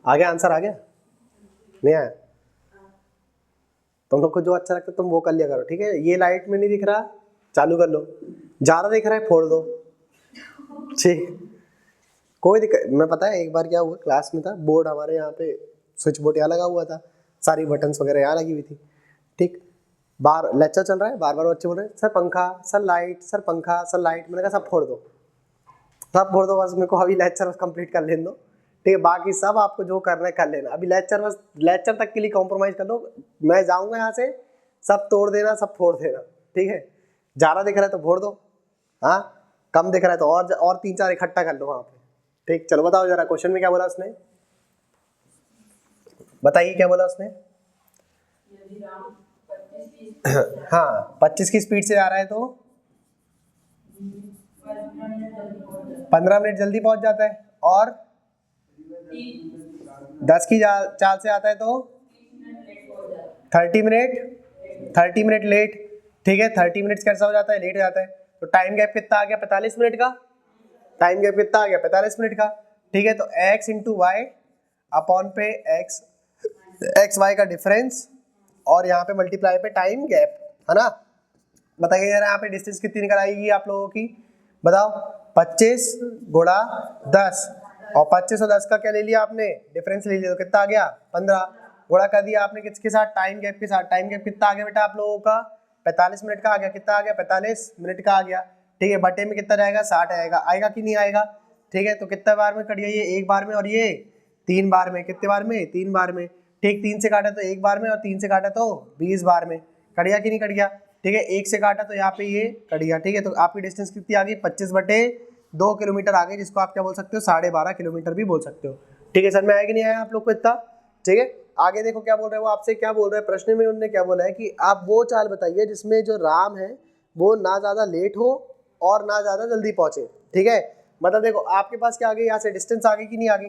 आ गया आंसर? आ गया? नहीं आया? तुम लोग को जो अच्छा लगता है तुम वो कर लिया करो, ठीक है। ये लाइट में नहीं दिख रहा, चालू कर लो। ज़्यादा दिख रहा है, फोड़ दो, ठीक। कोई दिक्कत, मैं पता है एक बार क्या हुआ, क्लास में था, बोर्ड हमारे यहाँ पे स्विच बोर्ड यहाँ लगा हुआ था, सारी बटन्स वगैरह यहाँ लगी हुई थी, ठीक। बार लेक्चर चल रहा है, बार बार बच्चे बोल रहे हैं सर पंखा, सर लाइट, सर पंखा, सर लाइट। मैंने कहा सब फोड़ दो, सब फोड़ दो, बस मेरे को अभी लेक्चर बस कंप्लीट कर लेने दो, ठीक है। बाकी सब आपको जो करना है कर लेना, अभी लेक्चर बस लेक्चर तक के लिए कॉम्प्रोमाइज़ कर लो। मैं जाऊँगा यहाँ से, सब तोड़ देना, सब फोड़ देना, ठीक है। ज़्यादा दिख रहा है तो फोड़ दो, हाँ, कम दिख रहा है तो और 3-4 इकट्ठा कर लो वहाँ पे, ठीक। चलो बताओ जरा, क्वेश्चन में क्या बोला उसने, बताइए क्या बोला उसने। हाँ, 25 की स्पीड से आ रहा है तो 15 मिनट जल्दी पहुंच जाता है, और 10 की चाल से आता है तो 30 मिनट लेट, ठीक है। 30 मिनट कैसा हो जाता है, लेट हो जाता है। तो टाइम गैप कितना आ गया, 45 मिनट का। टाइम गैप कितना आ गया, 45 मिनट का, ठीक है। तो x इंटू वाई अपॉन पे एक्स वाई का डिफरेंस, और यहाँ पे मल्टीप्लाई पे टाइम गैप, है ना। बताइए जरा यहाँ पे डिस्टेंस कितनी निकल आएगी आप लोगों की, बताओ। 25 गुणा 10, और 25 और 10 का क्या ले लिया आपने, डिफरेंस ले लिया, तो कितना आ गया 15। गुणा कर दिया आपने किसके साथ, टाइम गैप के साथ। टाइम गैप कितना आ गया बेटा आप लोगों का, 45 मिनट का आ गया। कितना आ गया, 45 मिनट का आ गया, ठीक है। बटे में कितना जाएगा, 60 आएगा, आएगा कि नहीं आएगा, ठीक है। तो कितने बार में कट गया, ये एक बार में, और ये 3 बार में। कितने बार में, 3 बार में, ठीक। 3 से काटा तो 1 बार में, और 3 से काटा तो 20 बार में। कट गया कि नहीं कट गया, ठीक है। 1 से काटा तो यहाँ पे ये कट गया, ठीक है। तो आपकी डिस्टेंस कितनी आ गई, 25/2 किलोमीटर आ गई, जिसको आप क्या बोल सकते हो, 12.5 किलोमीटर भी बोल सकते हो, ठीक है। सर में आया कि नहीं आया आप लोग को इतना, ठीक है। आगे देखो क्या बोल रहे हैं वो आपसे, क्या बोल रहे हैं प्रश्न में, उन्होंने क्या बोला है कि आप वो चाल बताइए जिसमें जो राम है वो ना ज़्यादा लेट हो और ना ज़्यादा जल्दी पहुँचे, ठीक है। मतलब देखो आपके पास क्या आ गई, यहाँ से डिस्टेंस आ गई कि नहीं आ गई,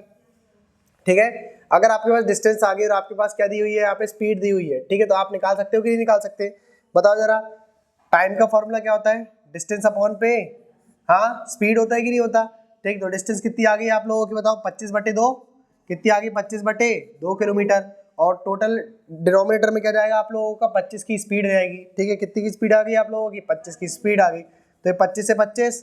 ठीक है। अगर आपके पास डिस्टेंस आ गई और आपके पास क्या दी हुई है, यहाँ पे स्पीड दी हुई है, ठीक है। तो आप निकाल सकते हो कि नहीं निकाल सकते, बताओ जरा। टाइम का फॉर्मूला क्या होता है, डिस्टेंस अपॉन पे, हाँ, स्पीड होता है कि नहीं होता, ठीक। तो डिस्टेंस कितनी आ गई आप लोगों की, बताओ। 25/2 कितनी आ गई, 25/2 किलोमीटर, और टोटल डिनोमिनेटर में क्या जाएगा आप लोगों का, 25 की स्पीड रहेगी, ठीक है। कितनी की स्पीड आ गई आप लोगों की, 25 की स्पीड आ गई। तो 25 से 25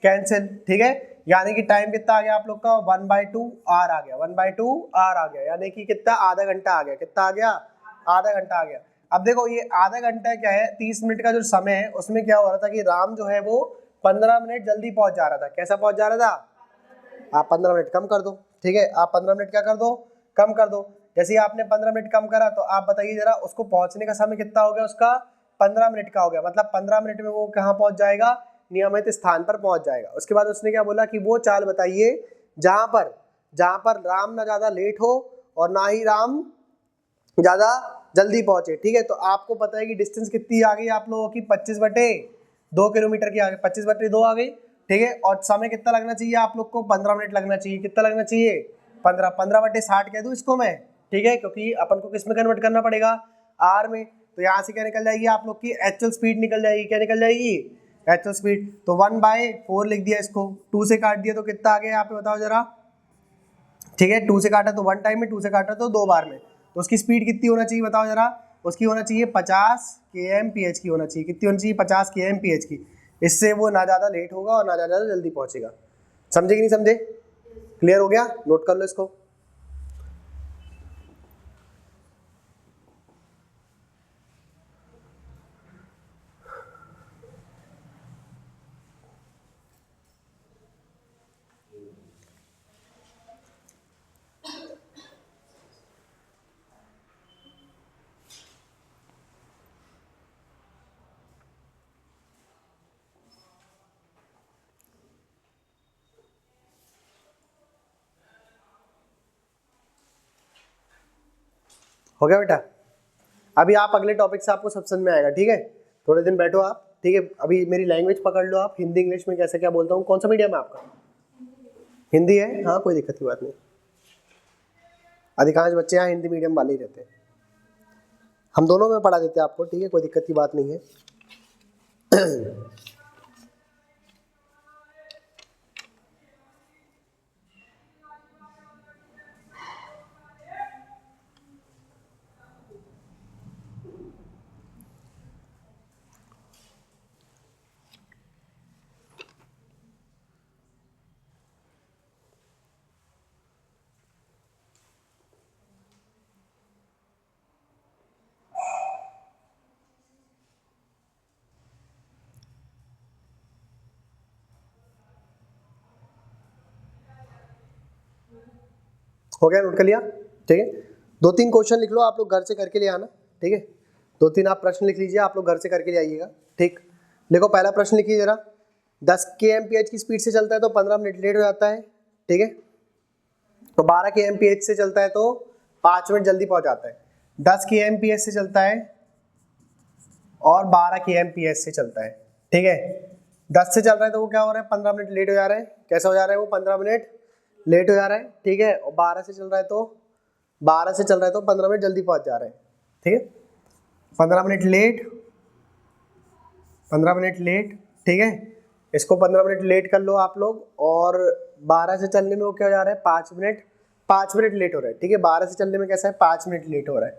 कैंसिल, ठीक है। यानी कि टाइम कितना आ गया आप लोग का, 1/2 आर आ गया, 1/2 आर आ गया, यानी कि कितना, आधा घंटा आ गया। कितना आ गया, आधा घंटा आ गया। अब देखो ये आधा घंटा क्या है, 30 मिनट का जो समय है उसमें क्या हो रहा था कि राम जो है वो 15 मिनट जल्दी पहुंच जा रहा था। कैसा पहुंच जा रहा था, आप 15 मिनट कम कर दो, ठीक है। आप 15 मिनट क्या कर दो, कम कर दो। जैसे ही आपने 15 मिनट कम करा तो आप बताइए जरा, उसको पहुंचने का समय कितना हो गया उसका, 15 मिनट का हो गया। मतलब 15 मिनट में वो कहाँ पहुंच जाएगा, नियमित स्थान पर पहुंच जाएगा। उसके बाद उसने क्या बोला कि वो चाल बताइए जहां पर राम ना ज्यादा लेट हो और ना ही राम ज्यादा जल्दी पहुंचे, ठीक है। तो आपको पता है कि डिस्टेंस कितनी आ गई आप लोगों की, 25/2 किलोमीटर की आ गई, 25/2 आ गई, ठीक है। और समय कितना लगना चाहिए आप लोग को, 15 मिनट लगना चाहिए। कितना लगना चाहिए, 15, 15/60 कह दूं इसको मैं, ठीक है, क्योंकि अपन को किस में कन्वर्ट करना पड़ेगा, आर में। तो यहाँ से क्या निकल जाएगी आप लोग की एक्चुअल स्पीड निकल जाएगी, क्या निकल जाएगी, एक्चुअल स्पीड। तो 1/4 लिख दिया इसको, 2 से काट दिया तो कितना आ गया यहाँ पे बताओ जरा, ठीक है। 2 से काटा तो 1 टाइम में, 2 से काटा तो 2 बार में। तो उसकी स्पीड कितनी होना चाहिए बताओ जरा, उसकी होना चाहिए 50 kmph की होना चाहिए। कितनी होनी चाहिए, 50 kmph की। इससे वो ना ज़्यादा लेट होगा और ना ज़्यादा जल्दी पहुंचेगा। समझे कि नहीं समझे, क्लियर हो गया, नोट कर लो इसको। हो गया बेटा, अभी आप अगले टॉपिक से आपको सब समझ में आएगा, ठीक है। थोड़े दिन बैठो आप, ठीक है। अभी मेरी लैंग्वेज पकड़ लो आप, हिंदी इंग्लिश में कैसे क्या बोलता हूँ। कौन सा मीडियम है आपका, हिंदी है, हाँ कोई दिक्कत की बात नहीं। अधिकांश बच्चे यहाँ हिंदी मीडियम वाले ही रहते हैं, हम दोनों में पढ़ा देते हैं आपको, ठीक है, कोई दिक्कत की बात नहीं है। हो गया, नोट कर लिया, ठीक है। 2-3 क्वेश्चन लिख लो, आप लोग घर से करके ले आना, ठीक है। 2-3 आप प्रश्न लिख लीजिए, आप लोग घर से करके ले आइएगा, ठीक। देखो पहला प्रश्न लिखिए जरा, 10 kmph की स्पीड से चलता है तो 15 मिनट लेट हो जाता है, ठीक है। तो 12 kmph से चलता है तो 5 मिनट जल्दी पहुंच जाता है। 10 kmph से चलता है और 12 kmph से चलता है, ठीक है। 10 से चल रहा है तो वो क्या हो रहा है, 15 मिनट लेट हो जा रहा है। कैसा हो जा रहा है वो, 15 मिनट लेट हो जा रहा है, ठीक है। और 12 से चल रहा है तो 15 मिनट जल्दी पहुंच जा रहा है, ठीक है। 15 मिनट लेट, 15 मिनट लेट, ठीक है। इसको 15 मिनट लेट कर लो आप लोग, और 12 से चलने में वो क्या हो जा रहा है, 5 मिनट लेट हो रहा है, ठीक है। 12 से चलने में कैसा है, 5 मिनट लेट हो रहा है,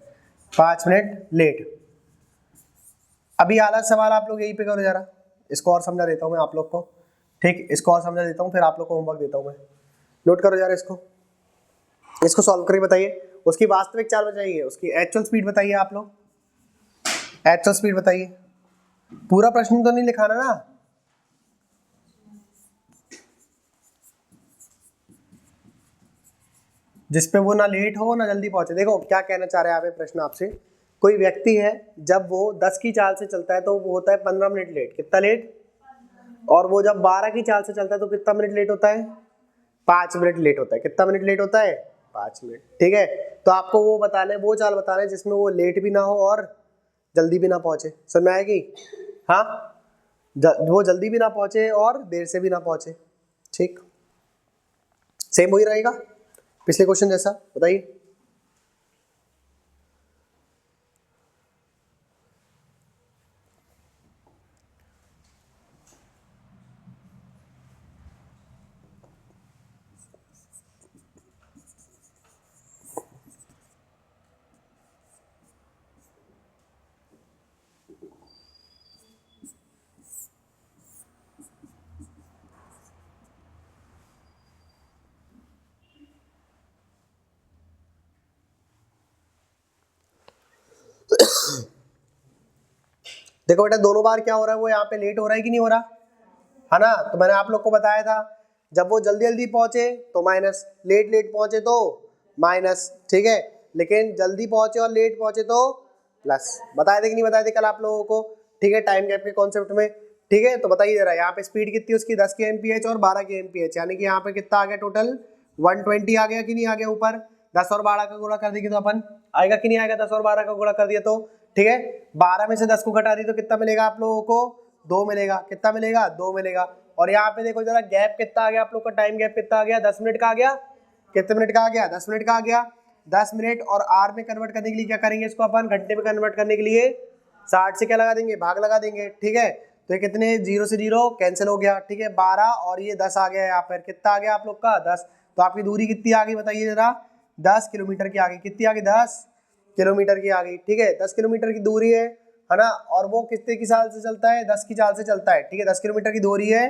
5 मिनट लेट। अभी आला सवाल आप लोग यहीं पे करो जरा, इसको और समझा देता हूँ मैं आप लोग को, ठीक। इसको और समझा देता हूँ, फिर आप लोग को होमवर्क देता हूँ मैं। नोट करो जरा इसको सॉल्व करके बताइए। उसकी वास्तविक चाल बताइए, उसकी एक्चुअल स्पीड बताइए, आप लोग एक्चुअल स्पीड बताइए। पूरा प्रश्न तो नहीं लिखाना ना, जिसपे वो ना लेट हो ना जल्दी पहुंचे। देखो क्या कहना चाह रहे हैं आप, प्रश्न आपसे, कोई व्यक्ति है जब वो 10 की चाल से चलता है तो वो होता है 15 मिनट लेट। कितना लेट? और वो जब 12 की चाल से चलता है तो कितना मिनट लेट होता है, 5 मिनट लेट होता है। कितना मिनट लेट होता है, 5 मिनट, ठीक है। तो आपको वो बताना है, वो चाल बताना है जिसमें वो लेट भी ना हो और जल्दी भी ना पहुंचे। समझ में आएगी? हाँ, वो जल्दी भी ना पहुंचे और देर से भी ना पहुंचे, ठीक। सेम वही रहेगा पिछले क्वेश्चन जैसा। बताइए। देखो बेटा, दोनों बार क्या हो रहा है, वो यहाँ पे लेट हो रहा है कि नहीं हो रहा है ना। तो मैंने आप लोग को बताया था, जब वो जल्दी जल्दी पहुंचे तो माइनस, लेट लेट पहुंचे तो माइनस, ठीक है। लेकिन जल्दी पहुंचे और लेट पहुंचे तो प्लस। बताए थे कि नहीं बताए थे कल आप लोगों को, ठीक है, टाइम गैप के कॉन्सेप्ट में, ठीक है। तो बताइए जरा, यहाँ पे स्पीड कितनी है उसकी, 10 kmph और 12 kmph, यानी कि यहाँ पे कितना आ गया टोटल, 120 आ गया कि नहीं आ गया ऊपर। 10 और 12 का गुणा कर देंगे तो अपन आएगा कि नहीं आएगा, 10 और 12 का गुणा कर दिया तो, ठीक है। 12 में से 10 को घटा दी तो कितना मिलेगा आप लोगों को, 2 मिलेगा। कितना मिलेगा, 2 मिलेगा। और यहाँ पे देखो जरा गैप कितना आ गया आप लोग का, टाइम गैप कितना आ गया, 10 मिनट का आ गया। कितने मिनट का आ गया, 10 मिनट का आ गया। 10 मिनट और आर में कन्वर्ट करने के लिए क्या करेंगे, इसको अपन घंटे में कन्वर्ट करने के लिए 60 से क्या लगा देंगे, भाग लगा देंगे, ठीक है। तो ये कितने, 0 से 0 कैंसिल हो गया, ठीक है। 12 और ये 10 आ गया यहाँ पर, कितना आ गया आप लोग का, 10। तो आपकी दूरी कितनी आ गई बताइए जरा, 10 किलोमीटर की आ गई। कितनी आ गई, 10 किलोमीटर की आ गई, ठीक है। 10 किलोमीटर की दूरी है ना। और वो कितने की चाल से चलता है, 10 की चाल से चलता है, ठीक है। 10 किलोमीटर की दूरी है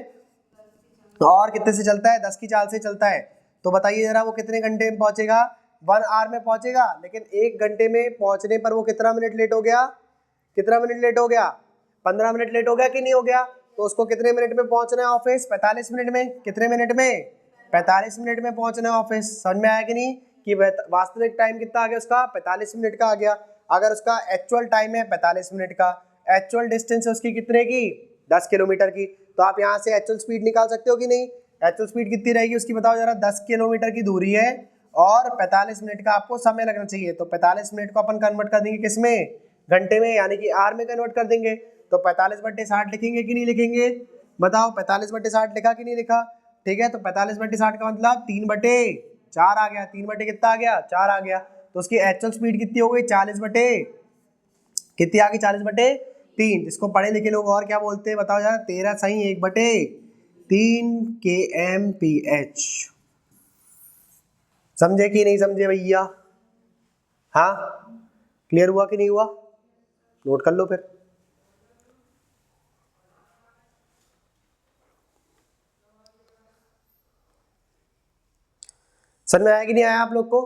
और कितने से चलता है, 10 की चाल से चलता है। तो बताइए जरा वो कितने घंटे में पहुंचेगा, 1 आवर में पहुंचेगा। लेकिन 1 घंटे में पहुंचने पर वो कितना मिनट लेट हो गया, कितना मिनट लेट हो गया, 15 मिनट लेट हो गया कि नहीं हो गया। तो उसको कितने मिनट में पहुंचना है ऑफिस, 45 मिनट में। कितने मिनट में, 45 मिनट में पहुंचना है ऑफिस। समझ में आया कि नहीं, कि वास्तविक टाइम कितना आ गया उसका, 45 मिनट का आ गया। अगर उसका एक्चुअल टाइम है 45 मिनट का, एक्चुअल डिस्टेंस है उसकी कितने की, 10 किलोमीटर की, तो आप यहाँ से एक्चुअल स्पीड निकाल सकते हो कि नहीं। एक्चुअल स्पीड कितनी रहेगी उसकी बताओ जरा, 10 किलोमीटर की दूरी है और 45 मिनट का आपको समय लगना चाहिए। तो 45 मिनट को अपन कन्वर्ट कर देंगे किसमें, घंटे में, यानी कि आर में कन्वर्ट कर देंगे। तो 45/60 लिखेंगे कि नहीं लिखेंगे, बताओ। 45/60 लिखा कि नहीं लिखा, ठीक है। तो 45/60 का मतलब 3/4 आ गया। 3 कितना आ गया, 4 आ गया। तो उसकी एक्चुअल स्पीड कितनी हो गई, 40 कितनी आ गई, 40/3। जिसको पढ़े लिखे लोग और क्या बोलते हैं बताओ यार, 13 सही 1/3 kmph। समझे कि नहीं समझे भैया, हाँ क्लियर हुआ कि नहीं हुआ, नोट कर लो फिर। समझ में आया कि नहीं आया आप लोग को,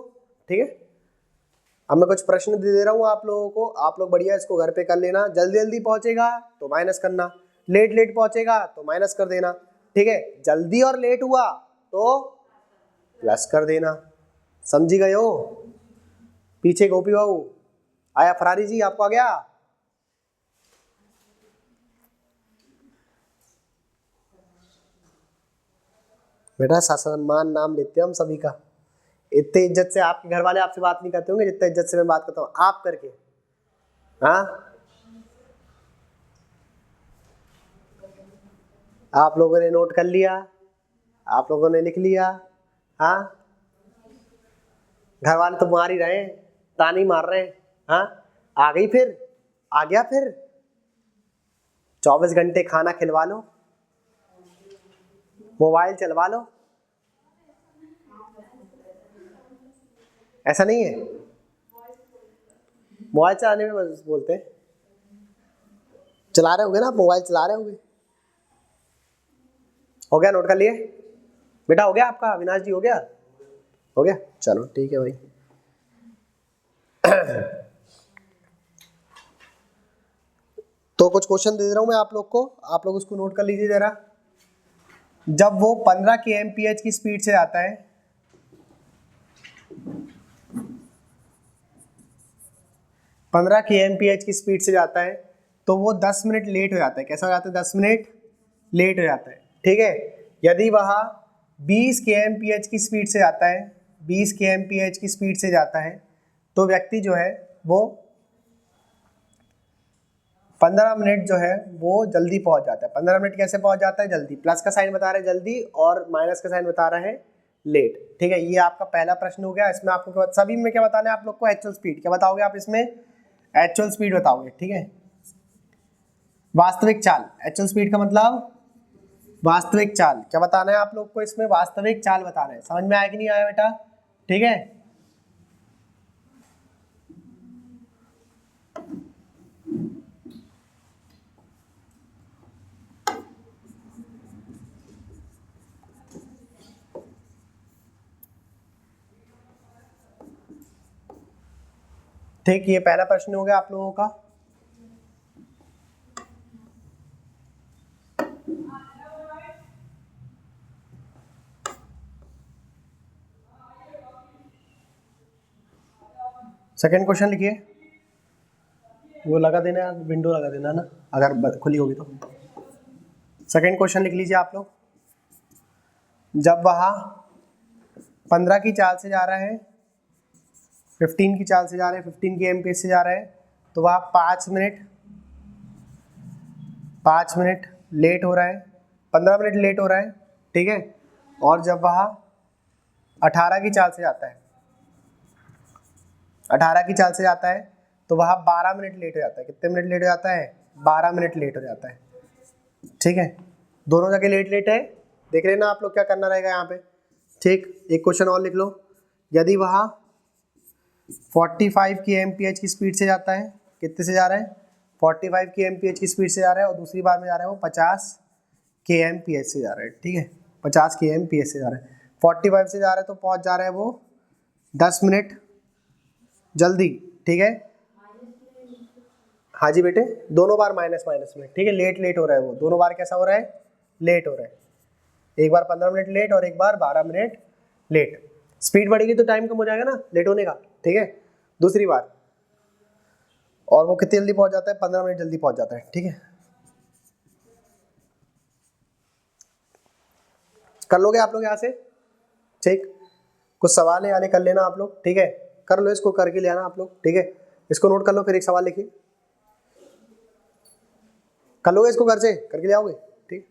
ठीक है। अब मैं कुछ प्रश्न दे रहा हूँ आप लोगों को, आप लोग बढ़िया इसको घर पे कर लेना। जल्दी जल्दी पहुंचेगा तो माइनस करना, लेट लेट पहुंचेगा तो माइनस कर देना, ठीक है। जल्दी और लेट हुआ तो प्लस कर देना। समझी गए हो? पीछे गोपी बाबू आया, फरारी जी आपको आ गया? बेटा सम्मान नाम लेते हैं हम सभी का, इतने इज्जत से आपके घर वाले आपसे बात नहीं करते होंगे जितने इज्जत से मैं बात करता हूँ आप करके। हाँ, आप लोगों ने नोट कर लिया, आप लोगों ने लिख लिया। हाँ, घर वाले तो मार ही रहे हैं, तानी मार रहे हैं। हाँ, आ गई फिर, आ गया फिर, 24 घंटे खाना खिलवा लो, मोबाइल चलवा लो। ऐसा नहीं है, मोबाइल चलाने में बस बोलते हैं, चला रहे होगे ना, मोबाइल चला रहे होगे। हो गया, नोट कर लिए बेटा? हो गया आपका अविनाश जी? हो गया, हो गया, चलो ठीक है भाई। तो कुछ क्वेश्चन दे रहा हूं मैं आप लोग को, आप लोग उसको नोट कर लीजिए जरा। जब वो 15 kmph की स्पीड से आता है, 15 kmph की स्पीड से जाता है, तो वो 10 मिनट लेट हो जाता है। कैसा हो जाता है? 10 मिनट लेट हो जाता है, ठीक है। यदि वह 20 kmph की स्पीड से जाता है, 20 kmph की स्पीड से जाता है, तो व्यक्ति जो है वो 15 मिनट जो है वो जल्दी पहुंच जाता है। 15 मिनट कैसे पहुंच जाता है? जल्दी, प्लस का साइन बता रहे हैं जल्दी और माइनस का साइन बता रहे हैं लेट, ठीक है। ये आपका पहला प्रश्न हो गया। इसमें आपको सभी में क्या बताना है आप लोग को? Actual speed. क्या बताओगे आप इसमें? एक्चुअल स्पीड बताओगे, ठीक है। वास्तविक चाल, एक्चुअल स्पीड का मतलब वास्तविक चाल। क्या बताना है आप लोग को इसमें? वास्तविक चाल बताना है। समझ में आया कि नहीं आया बेटा? ठीक है, ठीक। ये पहला प्रश्न हो गया आप लोगों का। सेकंड क्वेश्चन लिखिए, वो लगा देना, विंडो लगा देना ना अगर खुली होगी तो। सेकंड क्वेश्चन लिख लीजिए आप लोग। जब वह 15 की चाल से जा रहा है, 15 की चाल से जा रहे हैं, 15 की एमपीएच से जा रहे हैं, तो वह 5 मिनट लेट हो रहा है, 15 मिनट लेट हो रहा है, ठीक है। और जब वह 18 की चाल से जाता है, 18 की चाल से जाता है, तो वह 12 मिनट लेट हो जाता है। कितने मिनट लेट हो जाता है? 12 मिनट लेट हो जाता है, ठीक है। दोनों जगह लेट लेट है, देख लेना आप लोग क्या करना रहेगा यहाँ पे, ठीक। एक क्वेश्चन और लिख लो। यदि वह 45 की एमपीएच की स्पीड से जाता है, कितने से जा रहा है? 45 की एमपीएच की स्पीड से जा रहा है, और दूसरी बार में जा रहा है वो 50 के एमपीएच से जा रहा है, ठीक है। 50 के एमपीएच से जा रहा है, 45 से जा रहा है तो पहुंच जा रहा है वो 10 मिनट जल्दी, ठीक है। हाँ जी बेटे, दोनों बार माइनस माइनस में, ठीक है। लेट लेट हो रहा है वो, दोनों बार कैसा हो रहा है? लेट हो रहा है। एक बार 15 मिनट लेट और एक बार 12 मिनट लेट। स्पीड बढ़ेगी तो टाइम कम हो जाएगा ना लेट होने का, ठीक है। दूसरी बार, और वो कितनी जल्दी पहुंच जाता है? 15 मिनट जल्दी पहुंच जाता है, ठीक है। कर लोगे आप लोग यहाँ से? ठीक, कुछ सवाल है यानी कर लेना आप लोग, ठीक है। कर लो, इसको करके ले आना आप लोग, ठीक है। इसको नोट कर लो, फिर एक सवाल लिखिए। कर लोगे इसको घर से? करके ले आओगे, ठीक।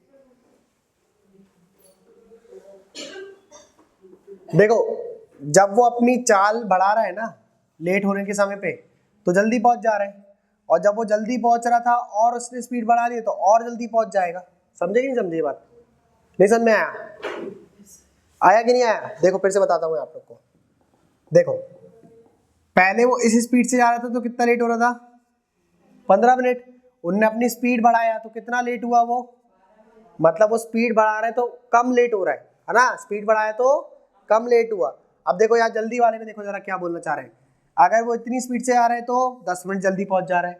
देखो, जब वो अपनी चाल बढ़ा रहा है ना लेट होने के समय पे, तो जल्दी पहुंच जा रहा है, और जब वो जल्दी पहुंच रहा था और उसने स्पीड बढ़ा दी तो और जल्दी पहुंच जाएगा। समझे कि नहीं समझे बात? नहीं समझ में आया? आया कि नहीं आया? देखो फिर से बताता हूँ आप लोग को। देखो, पहले वो इस स्पीड से जा रहा था तो कितना लेट हो रहा था? 15 मिनट। उनने अपनी स्पीड बढ़ाया तो कितना लेट हुआ वो? मतलब वो स्पीड बढ़ा रहे तो कम लेट हो रहा है ना? स्पीड बढ़ाया तो कम लेट हुआ। अब देखो यार जल्दी वाले में देखो जरा क्या बोलना चाह रहे हैं। अगर वो इतनी स्पीड से आ रहे हैं तो 10 मिनट जल्दी पहुंच जा रहा है,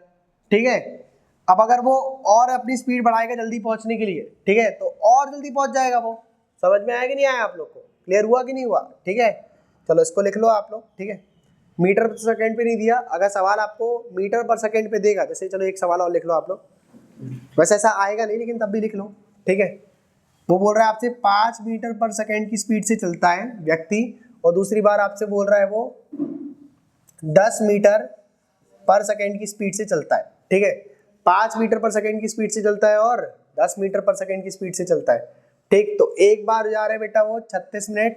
ठीक है। अब अगर वो और अपनी स्पीड बढ़ाएगा जल्दी पहुंचने के लिए, ठीक है, तो और जल्दी पहुंच जाएगा वो। समझ में आया कि नहीं आया आप लोग को? क्लियर हुआ कि नहीं हुआ? ठीक है, चलो इसको लिख लो आप लोग, ठीक है। मीटर पर सेकेंड पे नहीं दिया, अगर सवाल आपको मीटर पर सेकेंड पे देगा, जैसे चलो एक सवाल और लिख लो आप लोग, वैसे ऐसा आएगा नहीं लेकिन तब भी लिख लो, ठीक है। वो बोल रहा है आपसे 5 मीटर पर सेकेंड की स्पीड से चलता है व्यक्ति, और दूसरी बार आपसे बोल रहा है वो 10 मीटर पर सेकेंड की स्पीड से चलता है, ठीक है। 5 मीटर पर सेकेंड की स्पीड से चलता है और 10 मीटर पर सेकेंड की स्पीड से चलता है, ठीक। तो एक बार जा रहा है बेटा वो 36 मिनट,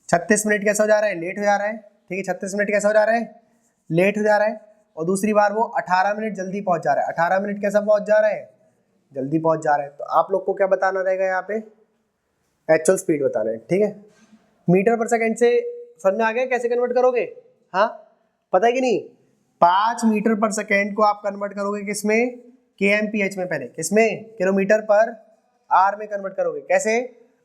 36 मिनट कैसा हो जा रहा है, लेट हो जा रहा है, ठीक है। 36 मिनट कैसा हो जा रहा है, लेट हो जा रहा है। और दूसरी बार वो 18 मिनट जल्दी पहुंच जा रहा है, 18 मिनट कैसा पहुंच जा रहा है, जल्दी पहुंच जा रहा है। तो आप लोग को क्या बताना रहेगा यहाँ पे, एक्चुअल स्पीड बताना है, ठीक है। मीटर पर सेकेंड से समझ में आ गया कैसे कन्वर्ट करोगे, हाँ पता है कि नहीं। 5 मीटर पर सेकेंड को आप कन्वर्ट करोगे किसमें, kmph में, पहले किसमें, किलोमीटर पर आर में कन्वर्ट करोगे, कैसे,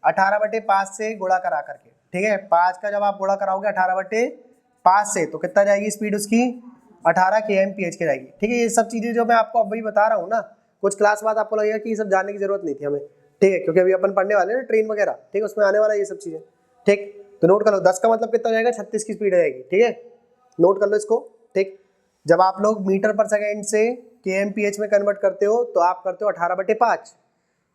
18/5 से गुणा करा करके, ठीक है। 5 का जब आप गुणा कराओगे 18/5 से तो कितना जाएगी स्पीड उसकी, 18 kmph की जाएगी, ठीक है। ये सब चीज़ें जो मैं आपको अभी बता रहा हूँ ना, कुछ क्लास बाद आपको लगेगा कि ये सब जानने की जरूरत नहीं थी हमें, ठीक है, क्योंकि अभी अपन पढ़ने वाले हैं ना ट्रेन वगैरह, ठीक है, उसमें आने वाला ये सब चीज़ें, ठीक। तो नोट कर लो, 10 का मतलब कितना हो जाएगा, 36 की स्पीड आ जाएगी, ठीक है। नोट कर लो इसको, ठीक। जब आप लोग मीटर पर सेकेंड से kmph में कन्वर्ट करते हो तो आप करते हो 18/5,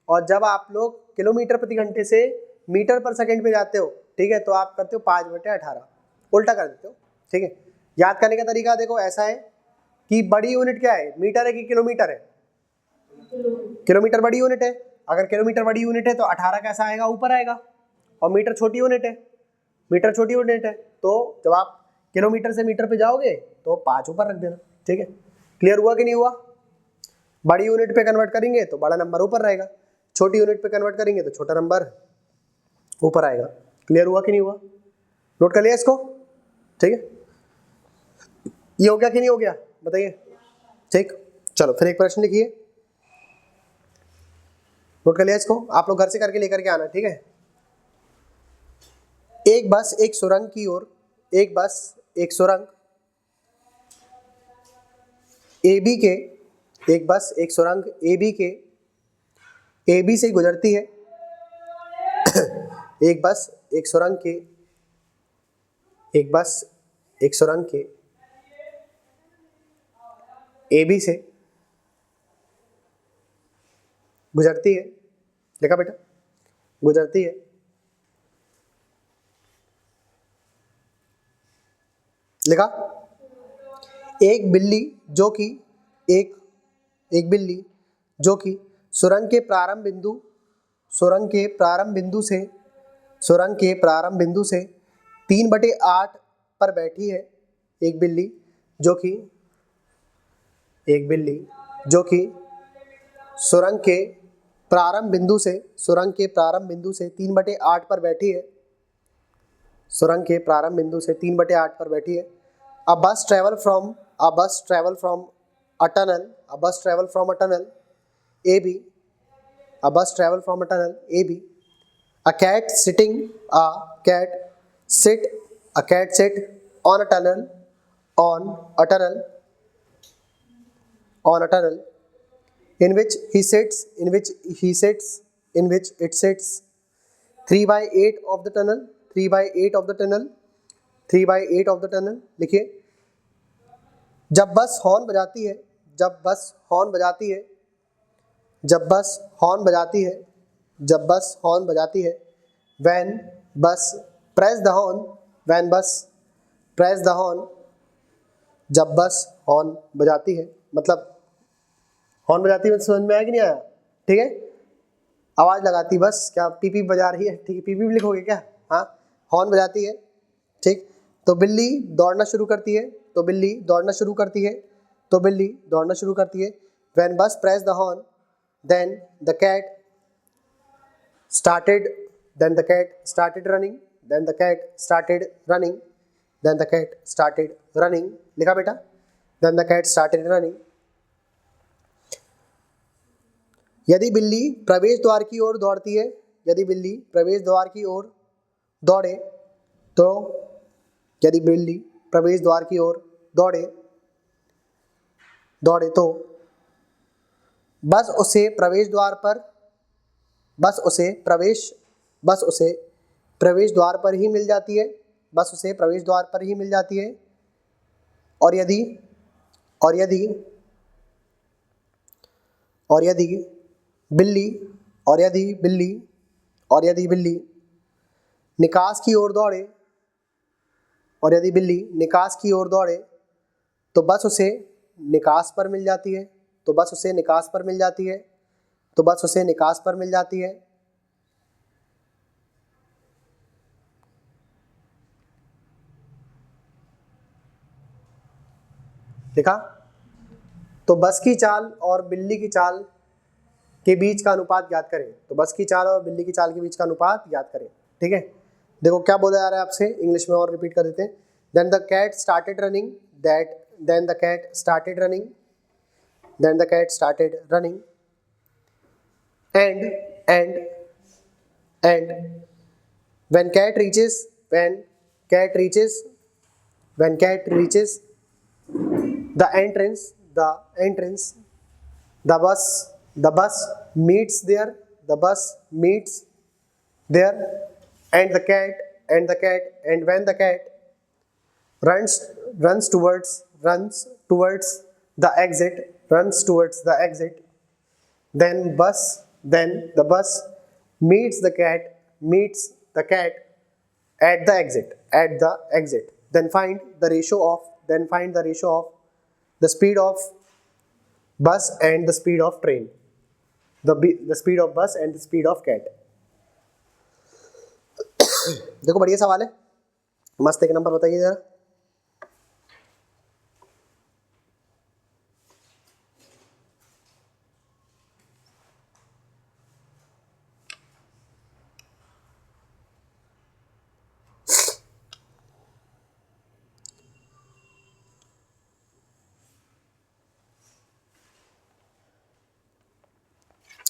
और जब आप लोग किलोमीटर प्रति घंटे से मीटर पर सेकेंड पे जाते हो, ठीक है, तो आप करते हो 5/18, उल्टा कर देते हो, ठीक है। याद करने का तरीका देखो ऐसा है कि बड़ी यूनिट क्या है, मीटर है कि किलोमीटर है, किलोमीटर बड़ी यूनिट है। अगर किलोमीटर बड़ी यूनिट है तो 18 कैसा आएगा, ऊपर आएगा, और मीटर छोटी यूनिट है, मीटर छोटी यूनिट है, तो जब आप किलोमीटर से मीटर पे जाओगे तो 5 ऊपर रख देना, ठीक है। क्लियर हुआ कि नहीं हुआ। बड़ी यूनिट पे कन्वर्ट करेंगे तो बड़ा नंबर ऊपर रहेगा, छोटी यूनिट पे कन्वर्ट करेंगे तो छोटा नंबर ऊपर आएगा। क्लियर हुआ कि नहीं हुआ, नोट कर लिया इसको, ठीक है। ये हो गया कि नहीं हो गया बताइए, ठीक। चलो फिर एक प्रश्न लिखिए, नोट कर लिया इसको, आप लोग घर से करके लेकर के आना, ठीक है। एक बस एक सुरंग की ओर, एक बस एक सुरंग AB के, एक बस एक सुरंग AB के AB से गुजरती है एक बस एक सुरंग के, एक बस एक सुरंग के AB से गुजरती है, देखा बेटा, गुजरती है। लिखा, एक बिल्ली जो कि एक बिल्ली जो कि सुरंग के प्रारंभ बिंदु से 3/8 पर बैठी है। एक बिल्ली जो कि सुरंग के प्रारंभ बिंदु से 3/8 पर बैठी है, सुरंग के प्रारंभ बिंदु से 3/8 पर बैठी है। A bus travel from a tunnel AB. A bus travel from a tunnel AB. A cat sit on a tunnel in which it sits 3/8 of the tunnel 3/8 of the tunnel लिखिए। जब बस हॉर्न बजाती है when bus press the horn जब बस horn बजाती है, मतलब हॉर्न बजाती है, समझ में आया कि नहीं आया, ठीक है। आवाज़ लगाती बस, क्या पीपी बजा रही है, ठीक है, पीपी भी लिखोगे क्या, हाँ, हॉर्न बजाती है, ठीक। तो बिल्ली दौड़ना शुरू करती है, when bus press the horn then the cat started running, लिखा बेटा, then the cat started running। यदि बिल्ली प्रवेश द्वार की ओर दौड़े तो बस उसे प्रवेश द्वार पर ही मिल जाती है, बस उसे प्रवेश द्वार पर ही मिल जाती है। और यदि और यदि और यदि बिल्ली और यदि बिल्ली और यदि बिल्ली निकास की ओर दौड़े और यदि बिल्ली निकास की ओर दौड़े तो बस उसे निकास पर मिल जाती है। तो बस उसे निकास पर मिल जाती है। तो बस उसे निकास पर मिल जाती है। देखा? तो बस की चाल और बिल्ली की चाल के बीच का अनुपात ज्ञात करें। तो बस की चाल और बिल्ली की चाल के बीच का अनुपात ज्ञात करें। ठीक है, देखो क्या बोला जा रहा है आपसे, इंग्लिश में और रिपीट कर देते हैं। Then the cat started running then the cat started running then the cat started running and when cat reaches the entrance the bus meets there and when the cat runs towards the exit then the bus meets the cat at the exit then find the ratio of the speed of bus and the speed of train, the speed of bus and the speed of cat. देखो बढ़िया सवाल है, मस्त एक number बताइए जरा।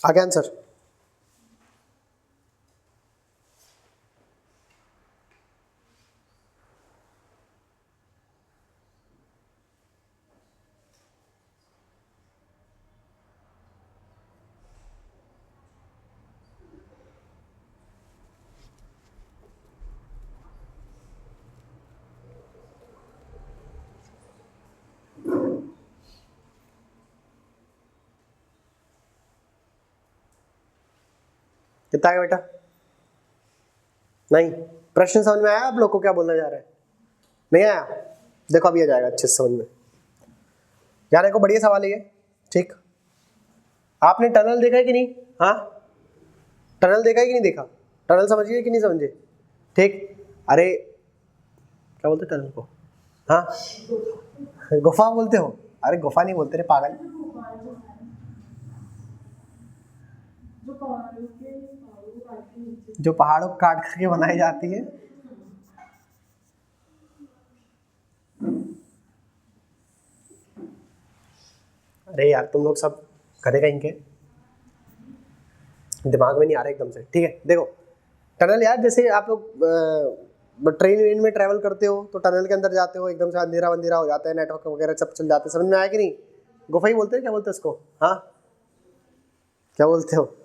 आगे answer. कितना आया बेटा? नहीं, प्रश्न समझ में आया आप लोग को क्या बोलना जा रहा है? नहीं आया? देखो अभी आ जाएगा अच्छे से समझ में। यार देखो बढ़िया सवाल है ये। ठीक, आपने टनल देखा है कि नहीं? हाँ, टनल देखा है कि नहीं देखा? टनल समझिए कि नहीं समझे? ठीक, अरे क्या बोलते टनल को? हाँ, गुफा बोलते हो? अरे गुफा नहीं बोलते रे पागल, जो पहाड़ों को काट करके बनाई जाती है। अरे यार तुम लोग सब करेगा इनके दिमाग में नहीं आ रहा एकदम से। ठीक है, देखो टनल यार, जैसे आप लोग ट्रेन में ट्रैवल करते हो तो टनल के अंदर जाते हो, एकदम से अंधेरा हो जाता है, नेटवर्क वगैरह सब चल जाते हैं। समझ में आया कि नहीं? गुफा ही बोलते हैं, क्या बोलते हैं उसको? हाँ, क्या बोलते हो?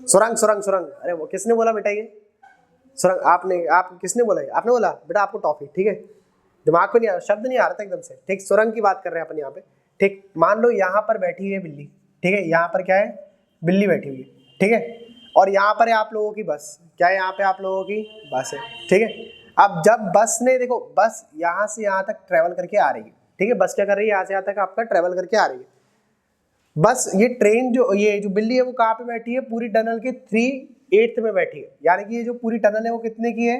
सुरंग। अरे वो किसने बोला बेटा ये सुरंग? आप किसने बोला? आपने बोला बेटा आपको टॉफी। ठीक है, दिमाग में नहीं आ रहा, शब्द नहीं आ रहा था एकदम से। ठीक, सुरंग की बात कर रहे हैं अपन यहाँ पे। ठीक, मान लो यहाँ पर बैठी हुई है बिल्ली। ठीक है, यहाँ पर क्या है? बिल्ली बैठी हुई है। ठीक है, और यहाँ पर है आप लोगों की बस। क्या है यहाँ पे? आप लोगों की बस है। ठीक है, अब जब बस ने, देखो बस यहाँ से यहाँ तक ट्रेवल करके आ रही है। ठीक है, बस क्या कर रही है? यहाँ से यहाँ तक आपका ट्रेवल करके आ रही है। बस ये ट्रेन ये जो बिल्ली है वो कहाँ पे बैठी है? पूरी टनल के 3/8 में बैठी है। यानी कि ये जो पूरी टनल है वो कितने की है?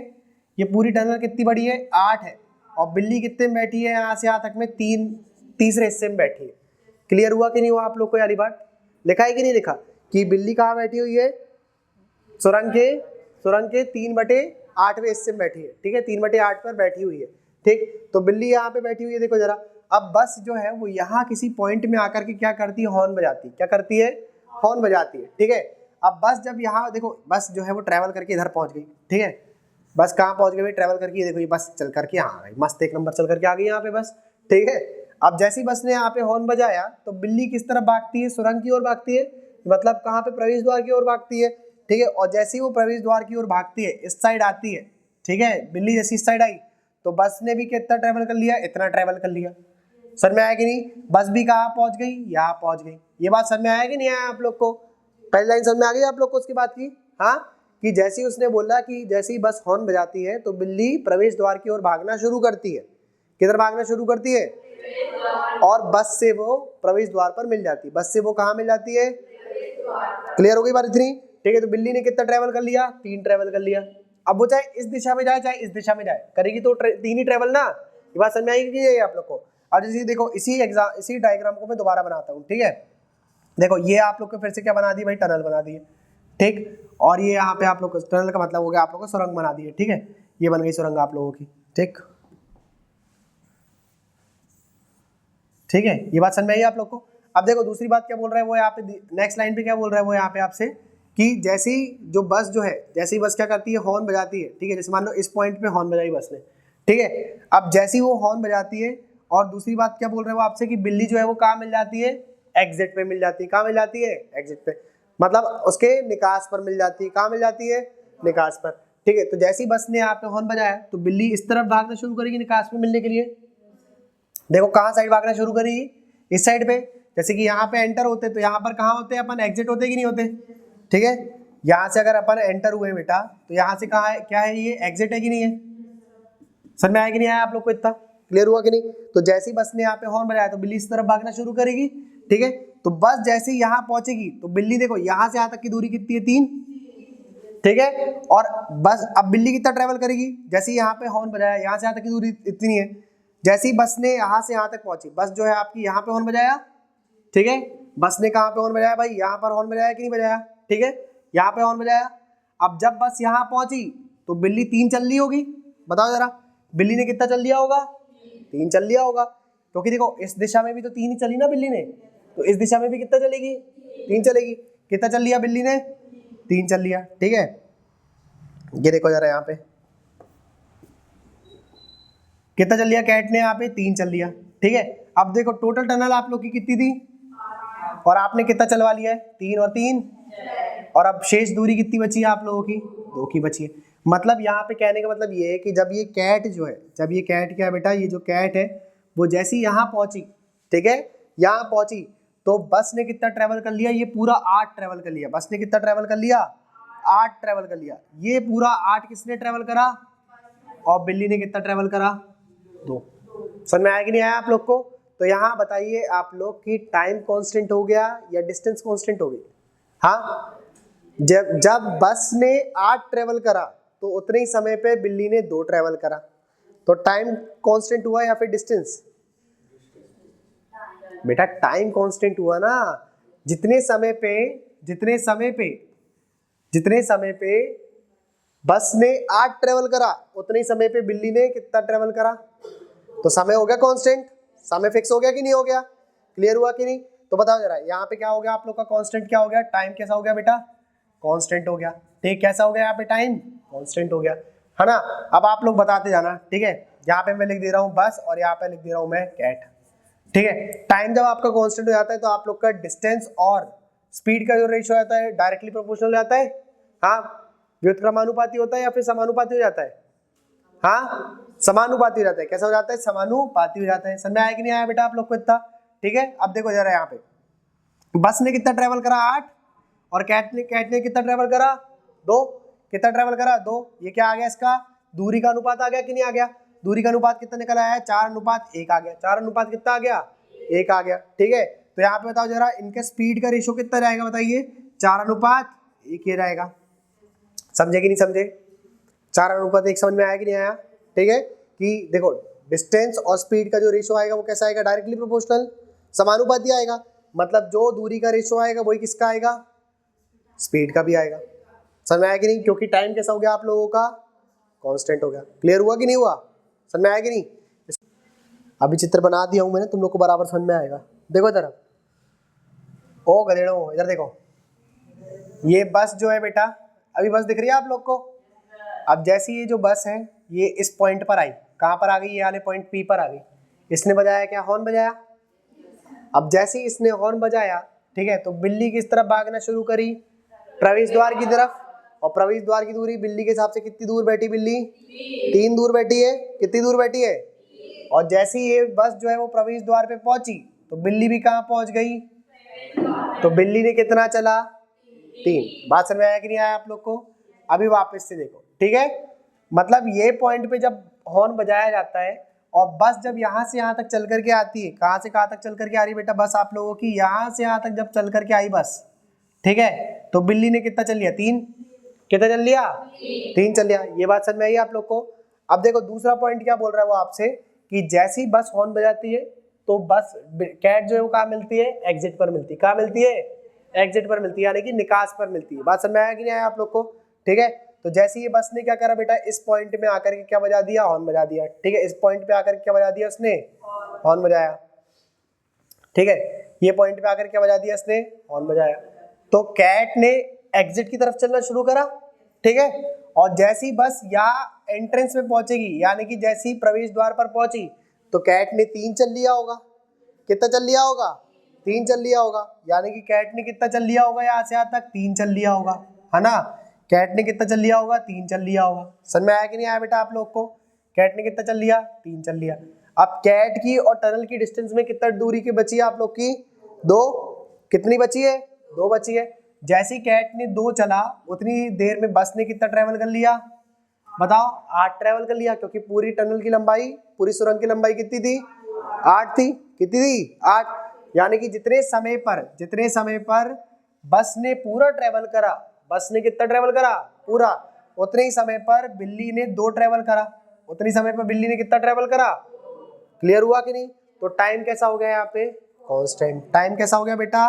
ये पूरी टनल कितनी बड़ी है? 8 है। और बिल्ली कितने में बैठी है? यहाँ से यहाँ तक में तीसरे हिस्से में बैठी है। क्लियर हुआ कि नहीं हुआ आप लोग को? यारी बात लिखा है कि नहीं लिखा कि बिल्ली कहाँ बैठी हुई है? सुरंग के 3/8वें हिस्से में बैठी है। ठीक है, 3/8 पर बैठी हुई है। ठीक, तो बिल्ली यहाँ पे बैठी हुई है। देखो जरा, अब बस जो है वो यहाँ किसी पॉइंट में आकर के क्या करती है? हॉर्न बजाती है। क्या करती है? हॉर्न बजाती है। ठीक है, अब बस जब यहाँ देखो, बस जो है वो ट्रैवल करके इधर पहुंच गई। ठीक है, बस कहाँ पहुंच गई? ट्रैवल करके। देखो ये बस चल करके यहाँ आ गई, मस्त एक नंबर चल करके आ गई यहाँ पे बस। ठीक है, अब जैसी बस ने यहाँ पे हॉर्न बजाया तो बिल्ली किस तरफ भागती है? सुरंग की ओर भागती है, मतलब कहाँ पे? प्रवेश द्वार की ओर भागती है। ठीक है, और जैसे ही वो प्रवेश द्वार की ओर भागती है, इस साइड आती है। ठीक है, बिल्ली जैसी इस साइड आई तो बस ने भी कितना ट्रेवल कर लिया, इतना ट्रेवल कर लिया। समझ में आया कि नहीं? बस भी कहाँ पहुंच गई, यहाँ पहुंच गई। ये बात समझ में आया कि नहीं आया आप लोग को? पहली लाइन समझ में आ गई आप लोग को उसकी बात की? हाँ, कि जैसे ही उसने बोला कि जैसे ही बस हॉर्न बजाती है तो बिल्ली प्रवेश द्वार की ओर भागना शुरू करती है। किधर भागना शुरू करती है? और बस से वो प्रवेश द्वार पर मिल जाती है। बस से वो कहाँ मिल जाती है? क्लियर हो गई बात इतनी? ठीक है, तो बिल्ली ने कितना ट्रेवल कर लिया? 3 ट्रेवल कर लिया। अब वो चाहे इस दिशा में जाए चाहे इस दिशा में जाए, करेगी तो 3 ही ट्रेवल ना। ये बात समझ में आएगी कि आप लोग को? अब जैसे देखो इसी डायग्राम को मैं दोबारा बनाता हूँ, ठीक है। देखो ये आप लोग को फिर से क्या बना दी भाई, टनल बना दी है, ठीक। और ये यहाँ पे आप लोग को टनल का मतलब हो गया आप लोग को सुरंग बना दी है, ठीक है। ये बन गई सुरंग आप लोगों की, ठीक। ठीक है, ये बात समझ में आई आप लोग को? अब देखो दूसरी बात क्या बोल रहा है वो यहाँ पे, नेक्स्ट लाइन पे क्या बोल रहा है वो यहाँ पे आपसे, कि जैसी जो बस जो है, जैसी बस क्या करती है, हॉर्न बजाती है, ठीक है। जैसे मान लो इस पॉइंट पे हॉर्न बजाई बस ने, ठीक है। अब जैसी वो हॉर्न बजाती है, और दूसरी बात क्या बोल रहे हैं वो आपसे, कि बिल्ली जो है वो कहाँ मिल जाती है? एग्जिट पे मिल जाती है। कहाँ मिल जाती है? एग्जिट पे, मतलब उसके निकास पर मिल जाती है। कहाँ मिल जाती है? निकास पर, ठीक है। तो जैसी बस ने यहाँ पे हॉर्न बजाया तो बिल्ली इस तरफ भागना शुरू करेगी निकास में मिलने के लिए। देखो कहाँ साइड भागना शुरू करेगी? इस साइड पे। जैसे कि यहाँ पे एंटर होते तो यहाँ पर कहाँ होते हैं अपन? एग्जिट होते कि नहीं होते? ठीक है, यहाँ से अगर अपन एंटर हुए बेटा तो यहाँ से कहाँ है, क्या है ये? एग्जिट है कि नहीं है? समझ में आया कि नहीं आया आप लोग को? इतना क्लियर हुआ कि नहीं? तो जैसी बस ने यहाँ पे हॉर्न बजाया तो बिल्ली इस तरफ भागना शुरू करेगी, ठीक है। तो बस जैसे ही यहाँ पहुंचेगी तो बिल्ली देखो यहाँ से यहाँ तक की दूरी कितनी है? 3, ठीक है। और बस अब बिल्ली कितना ट्रेवल करेगी? जैसे यहाँ पे हॉर्न बजाया यहाँ से यहाँ तक की दूरी इतनी है। जैसे ही बस ने यहाँ से यहाँ तक पहुंची, बस जो है आपकी यहाँ पे हॉर्न बजाया, ठीक है। बस ने कहाँ पे हॉर्न बजाया भाई? यहाँ पर हॉर्न बजाया कि नहीं बजाया? ठीक है, यहाँ पे हॉर्न बजाया। अब जब बस यहाँ पहुंची तो बिल्ली 3 चल ली होगी। बताओ जरा, बिल्ली ने कितना चल लिया होगा? 3 चल लिया होगा, क्योंकि देखो इस दिशा में भी तो 3 ही चली ना बिल्ली ने, तो इस दिशा में भी कितना चलेगी? 3 चलेगी। कितना चल लिया बिल्ली ने? 3 चल लिया, ठीक है। ये देखो जरा यहाँ पे कितना चल लिया कैट ने? यहाँ पे 3 चल लिया, ठीक है। अब देखो टोटल टनल आप लोग की कितनी थी, और आपने कितना चलवा लिया है? 3 और 3, और अब शेष दूरी कितनी बची है आप लोगों की? 2 की बची है। मतलब यहाँ पे कहने का मतलब ये है कि जब ये कैट जो है, जब ये कैट क्या है बेटा, ये जो कैट है वो जैसी यहाँ पहुंची, ठीक है, यहाँ पहुंची तो बस ने कितना ट्रेवल कर लिया? ये पूरा 8 ट्रेवल कर लिया। बस ने कितना ट्रेवल कर लिया? 8 ट्रेवल कर लिया। ये पूरा 8 किसने ट्रेवल करा? और बिल्ली ने कितना ट्रेवल करा? 2। समझ में आया कि नहीं आया आप लोग को? तो यहाँ बताइए आप लोग की टाइम कांस्टेंट हो गया या डिस्टेंस कांस्टेंट हो गई? हाँ, जब बस ने 8 ट्रेवल करा तो उतने ही समय पे बिल्ली ने 2 ट्रेवल करा, तो टाइम कांस्टेंट हुआ या फिर डिस्टेंस? बेटा टाइम कांस्टेंट हुआ ना। जितने समय पे बस ने 8 ट्रेवल करा उतने ही समय पे बिल्ली ने कितना ट्रेवल करा? तो समय हो गया कांस्टेंट, समय फिक्स हो गया कि नहीं हो गया? क्लियर हुआ कि नहीं? तो बताओ जरा यहाँ पे क्या हो गया आप लोग का कांस्टेंट? क्या हो गया? टाइम कैसा हो गया बेटा? कांस्टेंट हो गया, ठीक। कैसा हो गया यहाँ पे? टाइम कांस्टेंट हो गया, है ना। अब आप लोग बताते जाना, ठीक है। यहाँ पे मैं लिख दे रहा हूँ बस, और यहाँ पे लिख दे रहा हूँ मैं कैट, ठीक है। टाइम जब आपका कांस्टेंट हो जाता है तो आप लोग का डिस्टेंस और स्पीड का जो रेशियो आता है डायरेक्टली प्रोपोर्शनल जाता है। हाँ, व्युत्क्रमानुपाती होता है या फिर समानुपाती हो जाता है? हाँ, समानुपाती हो जाता है। कैसा हो जाता है? समानुपाती हो जाता है। समझ में आया कि नहीं आया बेटा आप लोग को इतना? ठीक है। अब देखो जरा यहाँ पे बस ने कितना ट्रेवल करा? 8, और कैट ने कितना ट्रेवल करा? 2। कितना ट्रेवल करा? 2। ये क्या आ गया? इसका दूरी का अनुपात आ गया कि नहीं आ गया? दूरी का अनुपात कितना निकल आया है? 4:1 आ गया। 4 कितना आ गया? 1 आ गया, ठीक है। तो यहाँ पे बताओ जरा इनके स्पीड का रेशियो कितना जाएगा? बताइए। 4:1 ये जाएगा। समझे कि नहीं समझे? 4:1 समझ में आया कि नहीं आया? ठीक है, कि देखो डिस्टेंस और स्पीड का जो रेशियो आएगा वो कैसा आएगा? डायरेक्टली प्रोपोर्शनल, समानुपाती आएगा। मतलब जो दूरी का रेशियो आएगा वही किसका आएगा? स्पीड का भी आएगा। समझ में आया कि नहीं? क्योंकि टाइम कैसा हो गया आप लोगों का? कांस्टेंट हो गया। क्लियर हुआ कि नहीं हुआ? समझ में आया कि नहीं? अभी चित्र बना दिया हूं मैंने, तुम लोग को बराबर समझ में आएगा। देखो इधर, ओ गधेड़ो इधर देखो, ये बस जो है बेटा, अभी बस दिख रही है आप लोग को? अब जैसी ये जो बस है ये इस पॉइंट पर आई, कहाँ पर आ गई? ये वाले पॉइंट पी पर आ गई। इसने बजाया क्या? हॉर्न बजाया। अब जैसे ही इसने हॉर्न बजाया, ठीक है, तो बिल्ली किस तरफ भागना शुरू करी? प्रवेश द्वार की तरफ। और प्रवेश द्वार की दूरी बिल्ली के हिसाब से कितनी दूर बैठी बिल्ली? 3 दूर बैठी है। कितनी दूर बैठी है? और जैसे ही ये बस जो है वो प्रवेश द्वार पे पहुंची तो बिल्ली भी कहाँ पहुंच गई? तो बिल्ली ने कितना चला? 3। बात समझ में आया कि नहीं आया आप लोग को? अभी वापस से देखो, ठीक है। मतलब ये पॉइंट पे जब हॉर्न बजाया जाता है और बस जब यहाँ से यहाँ तक चल करके आती है, कहाँ से कहाँ तक चल करके आ रही है बेटा बस आप लोगों की? यहाँ से यहाँ तक जब चल करके आई बस, ठीक है, तो बिल्ली ने कितना चल लिया? 3। कितना चल लिया? 3 चल लिया। ये बात समझ में आई आप लोग को? अब देखो दूसरा पॉइंट क्या बोल रहा है वो आपसे कि जैसी बस हॉर्न बजाती है तो बस कैट जो है वो कहाँ मिलती है? एग्जिट पर मिलती है। कहाँ मिलती है? एग्जिट पर मिलती है, यानी कि निकास पर मिलती है। बात समझ में आया कि नहीं आया आप लोग को? ठीक है, तो जैसे ये बस ने क्या करा बेटा, इस पॉइंट में आकर के क्या बजा दिया? हॉर्न बजा दिया। ठीक है, इस पॉइंट पे आकर के क्या बजा दिया उसने? हॉर्न बजाया। ठीक है, ये पॉइंट पे आकर क्या बजा दिया इसने? हॉर्न बजाया। तो कैट ने एग्जिट की तरफ चलना शुरू करा, ठीक है, और जैसी बस यहाँ एंट्रेंस में पहुंचेगी, यानी कि जैसी प्रवेश द्वार पर पहुंची तो कैट ने 3 चल लिया होगा। कितना चल लिया होगा? 3 चल लिया होगा, यानी कि कैट ने कितना चल लिया होगा? यहाँ से यहाँ तक 3 चल लिया होगा, है ना। कैट ने कितना चल लिया होगा? 3 चल लिया होगा। समझ में आया कि नहीं आया बेटा आप लोग को? कैट ने कितना चल लिया? 3 चल लिया। अब कैट की और टनल की डिस्टेंस में कितना दूरी की बची है आप लोग की? 2। कितनी बची है? 2 बची है। जैसे ही कैट ने 2 चला उतनी देर में बस ने कितना ट्रेवल कर लिया? बताओ। 8 ट्रेवल कर लिया, क्योंकि पूरी टनल की लंबाई, पूरी सुरंग की लंबाई कितनी थी? 8 थी। कितनी थी? 8। यानी कि जितने समय पर बस ने पूरा ट्रेवल करा, बस ने कितना ट्रेवल करा? पूरा। उतने ही समय पर बिल्ली ने 2 ट्रेवल करा। उतनी समय पर बिल्ली ने कितना ट्रेवल करा? क्लियर हुआ कि नहीं? तो टाइम कैसा हो गया यहाँ पे? कांस्टेंट। टाइम कैसा हो गया बेटा?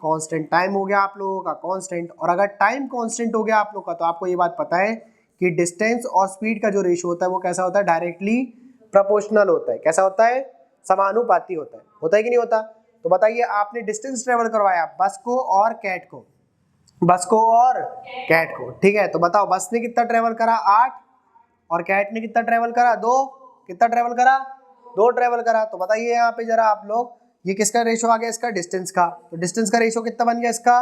कांस्टेंट। टाइम हो गया आप लोगों का कांस्टेंट। और अगर टाइम कांस्टेंट हो गया आप लोग का तो आपको ये बात पता है कि डिस्टेंस और स्पीड का जो रेशियो होता है वो कैसा होता है? डायरेक्टली प्रोपोर्शनल होता है। कैसा होता है? समानुपाती होता है। होता है कि नहीं होता? तो बताइए, आपने डिस्टेंस ट्रेवल करवाया बस को और कैट को, बस को और कैट को, ठीक है, तो बताओ बस ने कितना ट्रेवल करा? 8। और कैट ने कितना ट्रेवल करा? 2। कितना ट्रेवल करा? 2 ट्रेवल करा। तो बताइए यहाँ पे जरा आप लोग, ये किसका रेशो आ गया? इसका, डिस्टेंस का। तो डिस्टेंस का रेशो कितना बन गया इसका?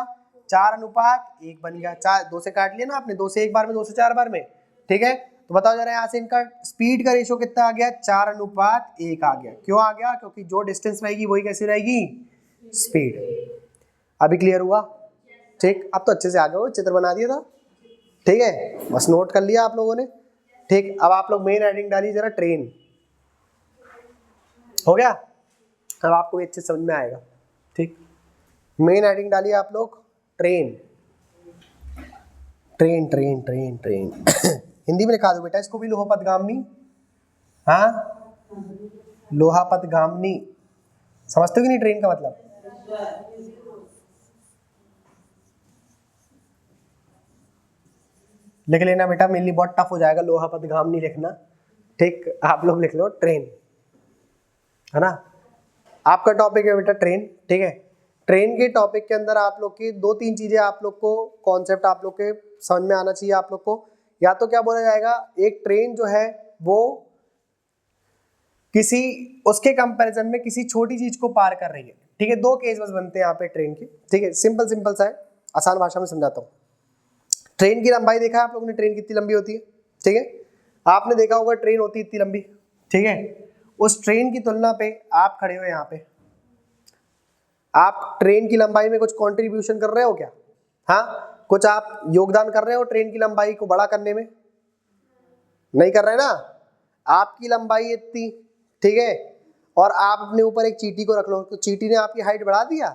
4:1 बन गया। 4 2 से काट लिया ना आपने, 2 से 1 बार में, 2 से 4 बार में, ठीक है। तो बताओ जरा यहाँ से इनका स्पीड का रेशो कितना आ गया? 4:1 आ गया। क्यों आ गया? क्योंकि जो डिस्टेंस रहेगी वही कैसी रहेगी? स्पीड। अभी क्लियर हुआ? ठीक, अब तो अच्छे से आ गए हो, चित्र बना दिया था, ठीक है, बस नोट कर लिया आप लोगों ने। ठीक, अब आप लोग मेन हेडिंग डालिए जरा, ट्रेन। हो गया? अब आपको भी अच्छे समझ में आएगा। ठीक, मेन हेडिंग डालिए आप लोग, train. Train train train train Hindi में लिखा दो बेटा इसको भी, लोहापतगामिनी। हाँ, लोहापतगामिनी। समझते हो कि नहीं ट्रेन का मतलब? लिख लेना बेटा, मेरे लिए बहुत टफ हो जाएगा लोहापतगामिनी लिखना। ठीक, आप लोग लिख लो ट्रेन, है ना। आपका टॉपिक है बेटा ट्रेन, ठीक है। ट्रेन के टॉपिक के अंदर आप लोग की 2-3 चीजें आप लोग को, कॉन्सेप्ट आप लोग के समझ में आना चाहिए आप लोग को। या तो क्या बोला जाएगा, एक ट्रेन जो है वो किसी, उसके कंपैरिजन में किसी छोटी चीज को पार कर रही है, ठीक है। 2 केस बस बनते हैं यहाँ पे ट्रेन के, ठीक है। सिंपल सा है, आसान भाषा में समझाता हूँ। ट्रेन की लंबाई देखा है आप लोगों ने, ट्रेन कितनी लंबी होती है, ठीक है। आपने देखा होगा ट्रेन होती है इतनी लंबी, ठीक है। उस ट्रेन की तुलना पे आप खड़े हो यहाँ पे, आप ट्रेन की लंबाई में कुछ कंट्रीब्यूशन कर रहे हो क्या? हाँ, कुछ आप योगदान कर रहे हो ट्रेन की लंबाई को बड़ा करने में? नहीं कर रहे ना। आपकी लंबाई इतनी, ठीक है, और आप अपने ऊपर एक चींटी को रख लो, तो चींटी ने आपकी हाइट बढ़ा दिया?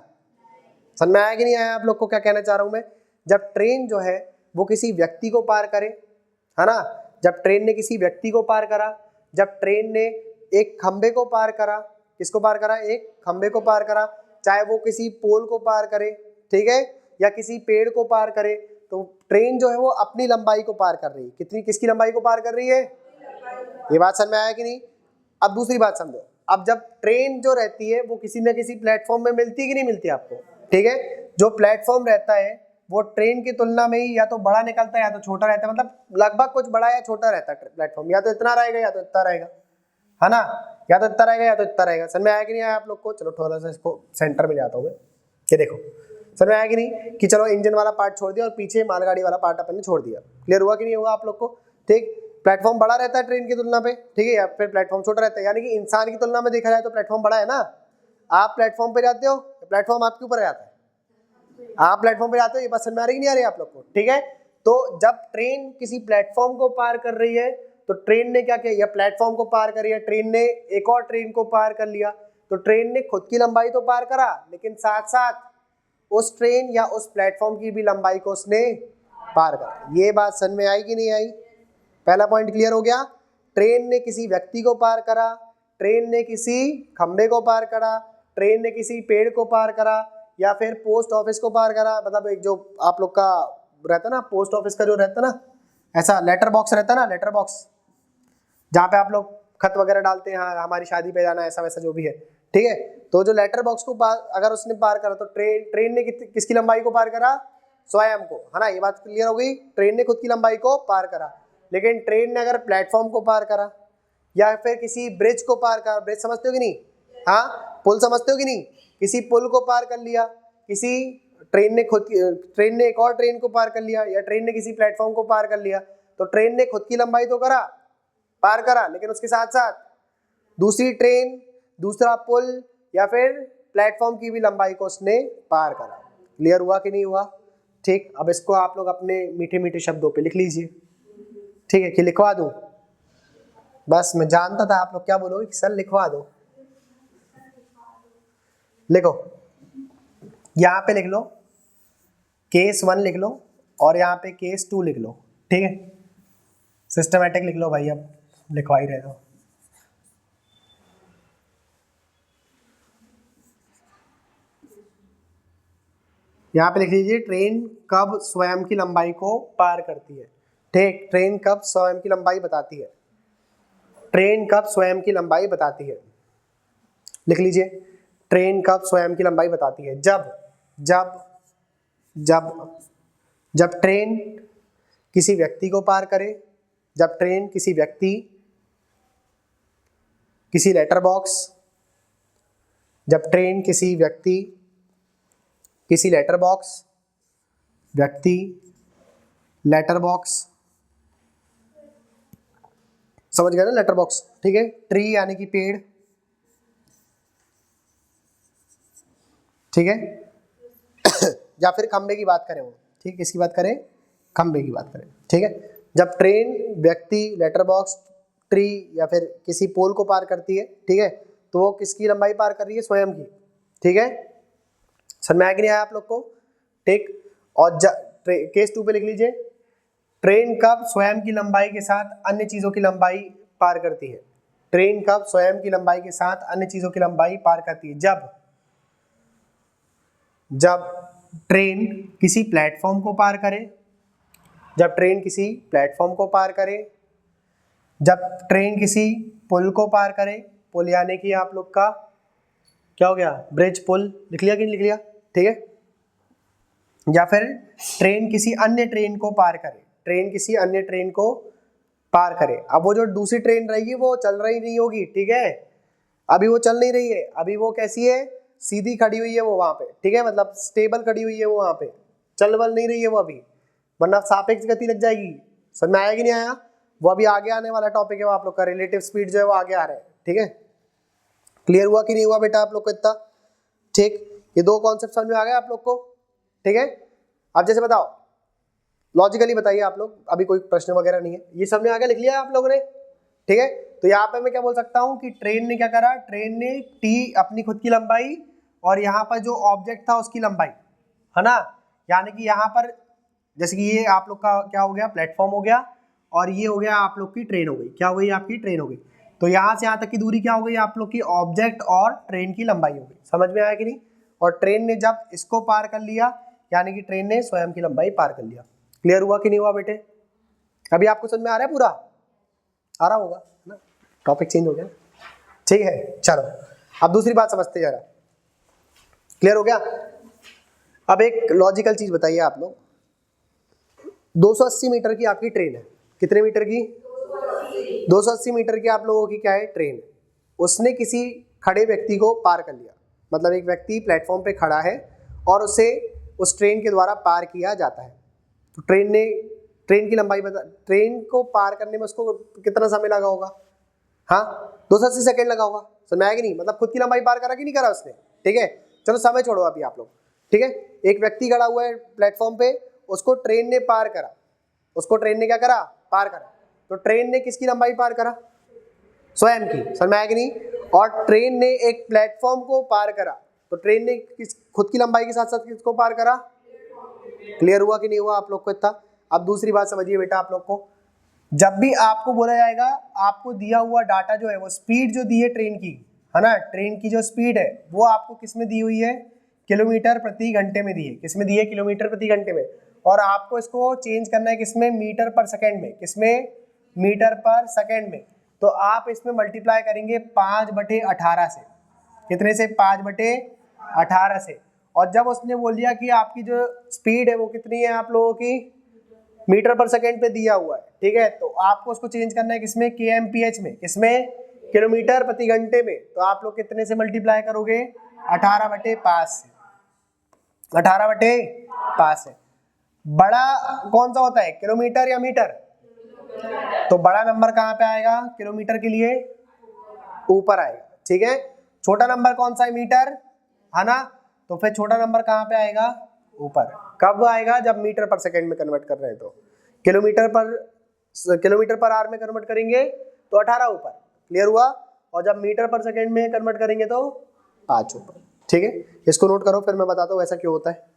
समझ में आया कि नहीं आया आप लोग को? क्या कहना चाह रहा हूं मैं, जब ट्रेन जो है वो किसी व्यक्ति को पार करे, है ना, जब ट्रेन ने किसी व्यक्ति को पार करा, जब ट्रेन ने एक खंबे को पार करा, किसको पार करा? एक खंबे को पार करा, चाहे वो किसी पोल को पार करे, ठीक है, या किसी पेड़ को पार करे, तो ट्रेन जो है वो अपनी लंबाई को पार कर रही है। कितनी, किसकी लंबाई को पार कर रही है? ये बात समझ में आया कि नहीं? अब दूसरी बात समझो, अब जब ट्रेन जो रहती है वो किसी न किसी प्लेटफॉर्म में मिलती है कि नहीं मिलती आपको, ठीक है। जो प्लेटफॉर्म रहता है वो ट्रेन की तुलना में ही या तो बड़ा निकलता है या तो छोटा रहता है, मतलब लगभग कुछ बड़ा या छोटा रहता है प्लेटफॉर्म, या तो इतना रहेगा या तो इतना रहेगा, है ना, या तो इतना रहेगा या तो इतना रहेगा। समझ में आया कि नहीं आया आप लोग को? चलो थोड़ा सा इसको सेंटर में ले आता हूँ मैं। ये देखो, समझ में आया कि नहीं, कि चलो इंजन वाला पार्ट छोड़ दिया और पीछे मालगाड़ी वाला पार्ट अपन ने छोड़ दिया। क्लियर हुआ कि नहीं हुआ आप लोग को? ठीक, प्लेटफॉर्म बड़ा रहता है ट्रेन की तुलना पे, ठीक है, या फिर प्लेटफॉर्म छोटा रहता है, यानी कि इंसान की तुलना में देखा जाए तो प्लेटफॉर्म बड़ा है ना। आप प्लेटफॉर्म पे जाते हो, प्लेटफॉर्म आपके ऊपर आता है, आप प्लेटफॉर्म पे जाते हो, ये बात समझ में आ रही नहीं आ रही आप लोग को? ठीक है, तो जब ट्रेन किसी प्लेटफॉर्म को पार कर रही है तो ट्रेन ने क्या किया, या प्लेटफॉर्म को पार करी है, ट्रेन ने एक और ट्रेन को पार कर लिया, तो ट्रेन ने खुद की लंबाई तो पार करा, लेकिन साथ साथ उस ट्रेन या उस प्लेटफॉर्म की भी लंबाई को उसने पार करा। ये बात समझ में आई कि नहीं आई? पहला पॉइंट क्लियर हो गया। ट्रेन ने किसी व्यक्ति को पार करा, ट्रेन ने किसी खंबे को पार करा, ट्रेन ने किसी पेड़ को पार करा, या फिर पोस्ट ऑफिस को पार करा। मतलब एक जो आप लोग का रहता ना, पोस्ट ऑफिस का जो रहता ना, ऐसा लेटर बॉक्स रहता ना, लेटर बॉक्स जहाँ पे आप लोग खत वगैरह डालते हैं, हाँ हमारी शादी पे जाना, ऐसा वैसा जो भी है, ठीक है। तो जो लेटर बॉक्स को पार अगर उसने पार करा तो ट्रेन ने किसकी लंबाई को पार करा? स्वयं को, है ना। ये बात क्लियर हो गई, ट्रेन ने खुद की लंबाई को पार करा। लेकिन ट्रेन ने अगर प्लेटफॉर्म को पार करा या फिर किसी ब्रिज को पार करा, ब्रिज समझते हो कि नहीं? हाँ, पुल समझते हो कि नहीं? किसी पुल को पार कर लिया, किसी ट्रेन ने एक और ट्रेन को पार कर लिया, या ट्रेन ने किसी प्लेटफॉर्म को पार कर लिया, तो ट्रेन ने खुद की लंबाई तो पार करा, लेकिन उसके साथ साथ दूसरी ट्रेन, दूसरा पुल या फिर प्लेटफॉर्म की भी लंबाई को उसने पार करा। क्लियर हुआ कि नहीं हुआ? ठीक, अब इसको आप लोग अपने मीठे मीठे शब्दों पे लिख लीजिए, ठीक है, कि लिखवा दूं? बस मैं जानता था आप लोग क्या बोलोगे कि सर लिखवा दो। लिखो, यहाँ पे लिख लो केस 1 लिख लो और यहाँ पे केस 2 लिख लो, ठीक है। सिस्टमैटिक लिख लो भाई, अब लिखवा ही रहे हो। यहाँ पे लिख लीजिए ट्रेन कब स्वयं की लंबाई को पार करती है। ठीक, ट्रेन कब स्वयं की लंबाई बताती है, ट्रेन कब स्वयं की लंबाई बताती है। लिख लीजिए, ट्रेन कब स्वयं की लंबाई बताती है? जब जब जब जब ट्रेन किसी व्यक्ति को पार करे, जब ट्रेन किसी व्यक्ति, किसी लेटर बॉक्स, जब ट्रेन किसी व्यक्ति, किसी लेटर बॉक्स, व्यक्ति, लेटर बॉक्स, समझ गए ना, लेटर बॉक्स, ठीक है। ट्री यानी कि पेड़, ठीक है। या फिर खंबे की बात करें वो, ठीक, किसकी बात करें? खंबे की बात करें, ठीक है। जब ट्रेन व्यक्ति, लेटर बॉक्स, ट्री या फिर किसी पोल को पार करती है, ठीक है, तो वो किसकी लंबाई पार कर रही है? स्वयं की, ठीक है। समझ में आया कि नहीं आया आप लोग को? ठीक, और केस 2 पे लिख लीजिए, ट्रेन कब स्वयं की लंबाई के साथ अन्य चीजों की लंबाई पार करती है। ट्रेन कब स्वयं की लंबाई के साथ अन्य चीजों की लंबाई पार करती है? जब ट्रेन किसी प्लेटफॉर्म को पार करे, जब ट्रेन किसी प्लेटफॉर्म को पार करे, जब ट्रेन किसी पुल को पार करे, पुल यानी कि आप लोग का क्या हो गया? ब्रिज, पुल, लिख लिया कि नहीं लिख लिया? ठीक है। या फिर ट्रेन किसी अन्य ट्रेन को पार करे, ट्रेन किसी अन्य ट्रेन को पार करे। अब वो जो दूसरी ट्रेन रहेगी वो चल रही नहीं होगी, ठीक है, अभी वो चल नहीं रही है, अभी वो कैसी है? सीधी खड़ी हुई है वो वहां पे, ठीक है, मतलब स्टेबल खड़ी हुई है वो वहां पे, चल बल नहीं रही है वो अभी, वरना सापेक्ष गति लग जाएगी। समझ में आया कि नहीं आया? वो अभी आगे आने वाला टॉपिक है वो आप लोग का, रिलेटिव स्पीड जो है वो आगे आ रहा है, ठीक है। क्लियर हुआ कि नहीं हुआ बेटा आप लोग को इतना? ठीक, ये दो कॉन्सेप्ट समझ में आ गए आप लोग को, ठीक है। अब जैसे बताओ, लॉजिकली बताइए आप लोग, अभी कोई प्रश्न वगैरह नहीं है, ये समझ में आ गया? लिख लिया आप लोगों ने, ठीक है। तो यहाँ पे मैं क्या बोल सकता हूँ कि ट्रेन ने क्या करा, ट्रेन ने टी अपनी खुद की लंबाई और यहाँ पर जो ऑब्जेक्ट था उसकी लंबाई, है ना, यानी कि यहाँ पर जैसे कि ये आप लोग का क्या हो गया? प्लेटफॉर्म हो गया, और ये हो गया आप लोग की ट्रेन हो गई। क्या हो गई? आपकी ट्रेन हो गई। तो यहाँ से यहाँ तक की दूरी क्या हो गई? आप लोग की ऑब्जेक्ट और ट्रेन की लंबाई हो गई। समझ में आया कि नहीं? और ट्रेन ने जब इसको पार कर लिया, यानी कि ट्रेन ने स्वयं की लंबाई पार कर लिया। क्लियर हुआ कि नहीं हुआ बेटे? अभी आपको समझ में आ रहा है? पूरा आ रहा होगा ना, टॉपिक चेंज हो गया, ठीक है। चलो अब दूसरी बात समझते जरा। क्लियर हो गया? अब एक लॉजिकल चीज बताइए आप लोग, 280 मीटर की आपकी ट्रेन है, कितने मीटर की? 280 मीटर की आप लोगों की क्या है? ट्रेन। उसने किसी खड़े व्यक्ति को पार कर लिया, मतलब एक व्यक्ति प्लेटफॉर्म पे खड़ा है और उसे उस ट्रेन के द्वारा पार किया जाता है। तो ट्रेन की लंबाई बता, ट्रेन को पार करने में उसको कितना समय लगा होगा? हाँ 280 सेकेंड लगा होगा। समझ में आया कि नहीं? मतलब खुद की लंबाई पार करा कि नहीं करा उसने, ठीक है। चलो समय छोड़ो अभी आप लोग, ठीक है। एक व्यक्ति खड़ा हुआ है प्लेटफॉर्म पे, उसको ट्रेन ने पार करा, उसको ट्रेन ने क्या करा? पार करा। तो ट्रेन ने किसकी लंबाई पार करा? स्वयं की। समझ में आया कि नहीं? और ट्रेन ने एक प्लेटफॉर्म को पार करा, तो ट्रेन ने खुद की लंबाई के साथ साथ किसको पार करा? क्लियर हुआ कि नहीं हुआ आप लोग को इतना? अब दूसरी बात समझिए बेटा आप लोग को, जब भी आपको बोला जाएगा, आपको दिया हुआ डाटा जो है वो स्पीड जो दी है ट्रेन की, है ना, ट्रेन की जो स्पीड है वो आपको किस में दी हुई है? किलोमीटर प्रति घंटे में दी है। किस में दी है? किलोमीटर प्रति घंटे में। और आपको इसको चेंज करना है किसमें? मीटर पर सेकेंड में। किसमें? मीटर पर सेकेंड में। तो आप इसमें मल्टीप्लाई करेंगे 5/18 से। कितने से? 5/18 से। और जब उसने बोल दिया कि आपकी जो स्पीड है वो कितनी है आप लोगों की? मीटर पर सेकेंड पे दिया हुआ है, ठीक है। तो आपको उसको चेंज करना है किसमें? kmph में। किसमें? किलोमीटर प्रति घंटे में। तो आप लोग कितने से मल्टीप्लाई करोगे? 18/5 से। 18/5 से। बड़ा कौन सा होता है, किलोमीटर या मीटर? तो बड़ा नंबर कहाँ पे आएगा किलोमीटर के लिए? ऊपर आएगा, ठीक है। छोटा नंबर कौन सा है? मीटर, है ना। तो फिर छोटा नंबर कहाँ पे आएगा? ऊपर। कब आएगा? जब मीटर पर सेकेंड में कन्वर्ट कर रहे हैं तो। किलोमीटर पर आवर में कन्वर्ट करेंगे तो 18 ऊपर। क्लियर हुआ? और जब मीटर पर सेकेंड में कन्वर्ट करेंगे तो 5 ऊपर, ठीक है। इसको नोट करो, फिर मैं बताता हूँ ऐसा क्यों होता है।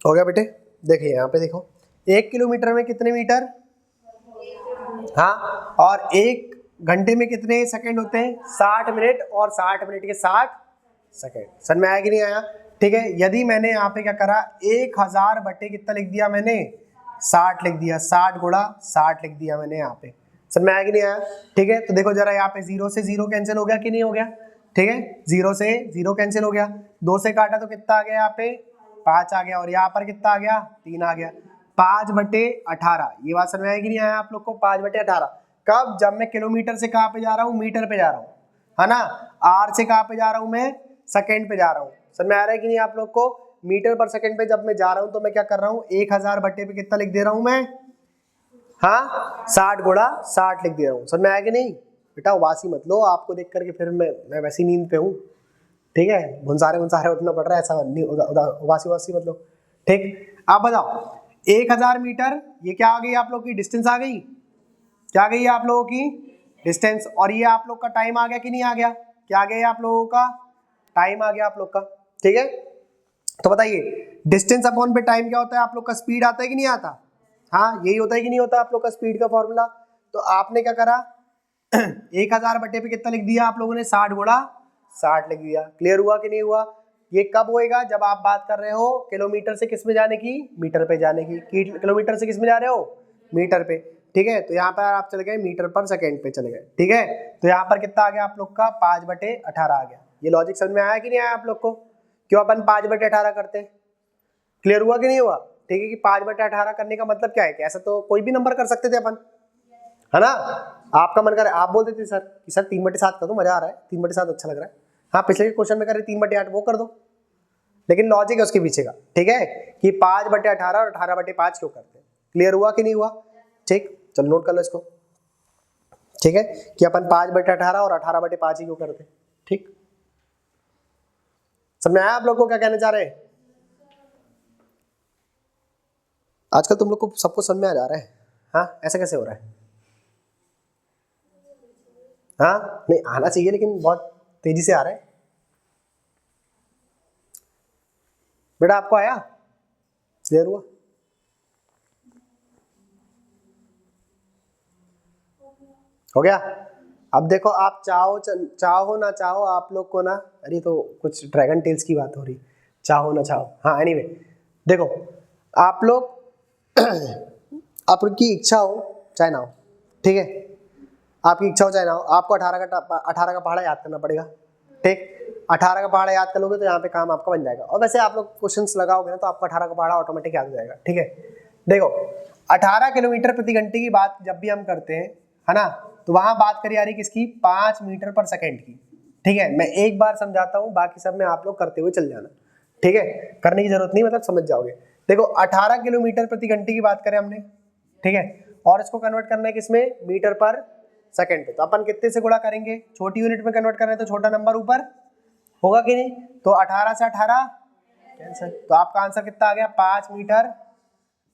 हो गया बेटे? देखिए यहाँ पे देखो, 1 किलोमीटर में कितने मीटर? हाँ, और 1 घंटे में कितने सेकंड होते हैं? 60 मिनट, और 60 मिनट के 60 सेकंड। समझ में आया कि नहीं आया? ठीक है। यदि मैंने यहाँ पे क्या करा, 1000 बटे कितना लिख दिया मैंने? 60 लिख दिया। 60 गुणा 60 लिख दिया मैंने यहाँ पे। समझ में आया कि नहीं आया? ठीक है। तो देखो जरा यहाँ पे 0 से 0 कैंसिल हो गया कि नहीं हो गया? ठीक है, 0 से 0 कैंसिल हो गया। 2 से काटा तो कितना आ गया यहाँ पे? 5 आ गया। और यहाँ पर कितना आ गया? 3 आ गया। 5/18। ये बात समझ में आएगी नहीं आया आप लोग को? 5/18 कब? जब मैं किलोमीटर से कहाँ पे जा रहा हूँ? मीटर पे जा रहा हूँ, है ना। आर से कहाँ पे जा रहा हूँ मैं? सेकंड पे जा रहा हूँ। समझ में आ रहा है कि नहीं आप लोग को? मीटर पर सेकंड पे जब मैं जा रहा हूँ तो मैं क्या कर रहा हूँ? 1000 बटे पे कितना लिख दे रहा हूँ मैं? हाँ 60 गुणा 60 लिख दे रहा हूँ। समझ में आया कि नहीं? बेटा उबासी मत लो, आपको देख करके फिर मैं वैसी नींद पे हूँ, ठीक है। भुंसारे उठना पड़ रहा है, ऐसा उबासी मत लो, ठीक। आप बताओ 1000 मीटर, ये क्या आ गई आप लोग की? डिस्टेंस आ गई। क्या आ गई आप लोगों की? डिस्टेंस। और ये आप लोग का टाइम आ गया कि नहीं आ गया? क्या आ गया आप लोगों का? टाइम आ गया आप लोग का, ठीक है। तो बताइए डिस्टेंस अपॉन पे टाइम क्या होता है आप लोग का? स्पीड आता है कि नहीं आता? हाँ यही होता है कि नहीं होता आप लोग का स्पीड का फॉर्मूला? तो आपने क्या करा, 1000 बटे पे कितना लिख दिया आप लोगों ने? 60 गुणा 60 लिख दिया। क्लियर हुआ कि नहीं हुआ? ये कब होएगा? जब आप बात कर रहे हो किलोमीटर से किस में जाने की? मीटर पे जाने की। किलोमीटर से किस में जा रहे हो? मीटर पे, ठीक है। तो यहाँ पर आप चले गए मीटर पर सेकेंड पे चले गए, ठीक है। तो यहाँ पर कितना आ गया आप लोग का? 5/18 आ गया। ये लॉजिक समझ में आया कि नहीं आया आप लोग को? क्यों अपन 5/18 करते हैं? क्लियर हुआ कि नहीं हुआ? ठीक है, कि 5/18 करने का मतलब क्या है कि ऐसा तो कोई भी नंबर कर सकते थे अपन, है ना। आपका मन करे आप बोल देते सर कि सर 3/7 कर दो, मजा आ रहा है, 3/7 अच्छा लग रहा है। हाँ पिछले क्वेश्चन में करे 3/8 वो कर दो, लेकिन लॉजिक है उसके पीछे का, ठीक है, कि 5/18 और 18/5 क्यों करते हैं। क्लियर हुआ कि नहीं हुआ? ठीक, चलो नोट कर लो इसको, ठीक है, कि अपन 5/18 और 18/5 ही क्यों करते हैं। ठीक, समझ में आया आप लोग को क्या कहना चाह रहे हैं? आजकल तुम लोग को सबको समझ में आ जा रहा है, हाँ ऐसा कैसे हो रहा है? हाँ नहीं आना चाहिए, लेकिन बहुत तेजी से आ रहा है। बेटा आपको आया? क्लियर हुआ? हो गया? अब देखो आप चाहो ना चाहो आप लोग को ना, अरे तो कुछ ड्रैगन टेल्स की बात हो रही, चाहो ना चाहो, हाँ एनीवे देखो आप लोग आपकी इच्छा हो चाहे ना हो, ठीक है, आपकी इच्छा हो चाहे ना हो, आपको 18 का पहाड़ा याद करना पड़ेगा, ठीक। 18 का पहाड़ा याद कर लोगे तो यहाँ पे काम आपका बन जाएगा। और वैसे आप लोग क्वेश्चंस लगाओगे ना तो आपको 18 का पहाड़ा ऑटोमेटिक याद हो जाएगा, ठीक है। देखो 18 किलोमीटर प्रति घंटे की बात जब भी हम करते हैं, है ना, तो वहां बात करी जा रही किसकी, 5 मीटर पर सेकेंड की, ठीक है। मैं एक बार समझाता हूँ, बाकी सब में आप लोग करते हुए चल जाना, ठीक है, करने की जरूरत नहीं, मतलब समझ जाओगे। देखो 18 किलोमीटर प्रति घंटे की बात करें हमने, ठीक है, और इसको कन्वर्ट करना है किसमें, मीटर पर सेकेंड पे, तो अपन कितने से गुणा करेंगे, छोटी यूनिट में कन्वर्ट करना है तो छोटा नंबर ऊपर होगा कि नहीं, तो 18 से 18 कैंसिल, तो आपका आंसर कितना आ गया, 5 मीटर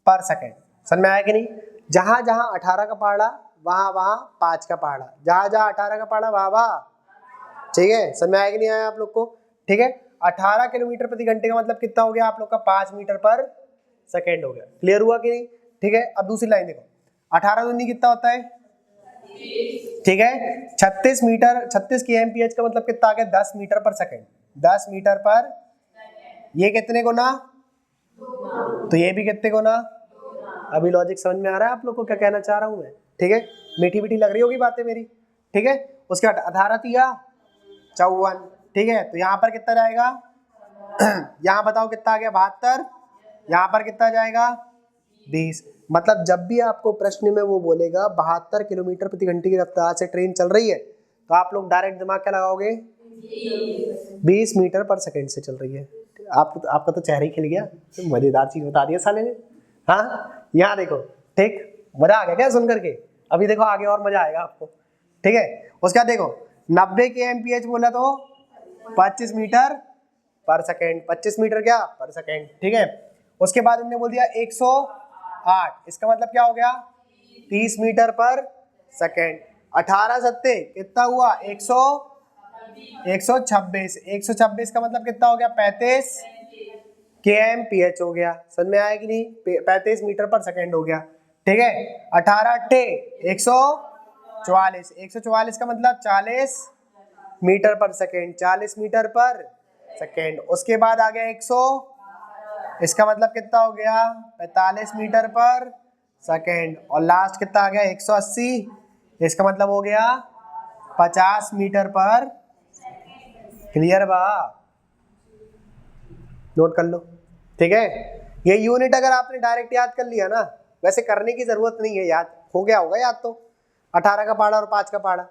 पर सेकेंड। समझ में आया कि नहीं, जहां जहां 18 का पहाड़ा वहां वहां 5 का पहाड़ा, जहां जहां 18 का पहाड़ा वहां वहां, ठीक है। समझ में आया कि नहीं आया आप लोग को, ठीक है। 18 किलोमीटर प्रति घंटे का मतलब कितना हो गया आप लोग का, 5 मीटर पर सेकेंड हो गया, क्लियर हुआ कि नहीं, ठीक है। अब दूसरी लाइन देखो, 18 दूनी कितना होता है, ठीक है, 36 मीटर, 36 kmph का मतलब कितना आ गया, 10 मीटर पर सेकेंड, 10 मीटर पर, ये कितने गुना, तो ये भी कितने गुना, अभी लॉजिक समझ में आ रहा है आप लोग को क्या कहना चाह रहा हूं मैं, ठीक है, मीठी मीठी लग रही होगी बातें मेरी, ठीक है। उसके बाद 18 तिया 54, ठीक है, तो यहाँ पर कितना जाएगा यहाँ बताओ कितना आ गया, 72, यहाँ पर कितना जाएगा 20। मतलब जब भी आपको प्रश्न में वो बोलेगा 72 किलोमीटर प्रति घंटे की रफ्तार से ट्रेन चल रही है, तो आप लोग डायरेक्ट दिमाग क्या लगाओगे, 20 मीटर पर सेकेंड से चल रही है। आपका तो चेहरा ही खिल गया, मजेदार चीज बता दिया साले ने, हाँ यहाँ देखो, ठीक, मजा आ गया क्या सुन करके, अभी देखो आगे और मजा आएगा आपको, ठीक है। उसका देखो 90 kmph बोला तो 25 मीटर पर सेकेंड, 25 मीटर क्या पर सेकेंड, ठीक है। उसके बाद उन्होंने बोल दिया 108, इसका मतलब क्या हो गया, 30 मीटर पर सेकेंड, 18 सत्ते कितना हुआ, 126, 126 का मतलब कितना हो गया, 35 kmph हो गया। समझ में आया कि नहीं, 35 मीटर पर सेकेंड हो गया, ठीक है। 18 अट्ठे 144, 144 का मतलब 40 मीटर पर सेकेंड, 40 मीटर पर सेकेंड। उसके बाद आ गया 100, इसका मतलब कितना हो गया, 45 मीटर पर सेकेंड, और लास्ट कितना आ गया 180, इसका मतलब हो गया 50 मीटर पर, क्लियर बा, नोट कर लो, ठीक है। ये यूनिट अगर आपने डायरेक्ट याद कर लिया ना, वैसे करने की जरूरत नहीं है, याद हो गया होगा याद तो, 18 का पहाड़ा और 5 का पहाड़ा,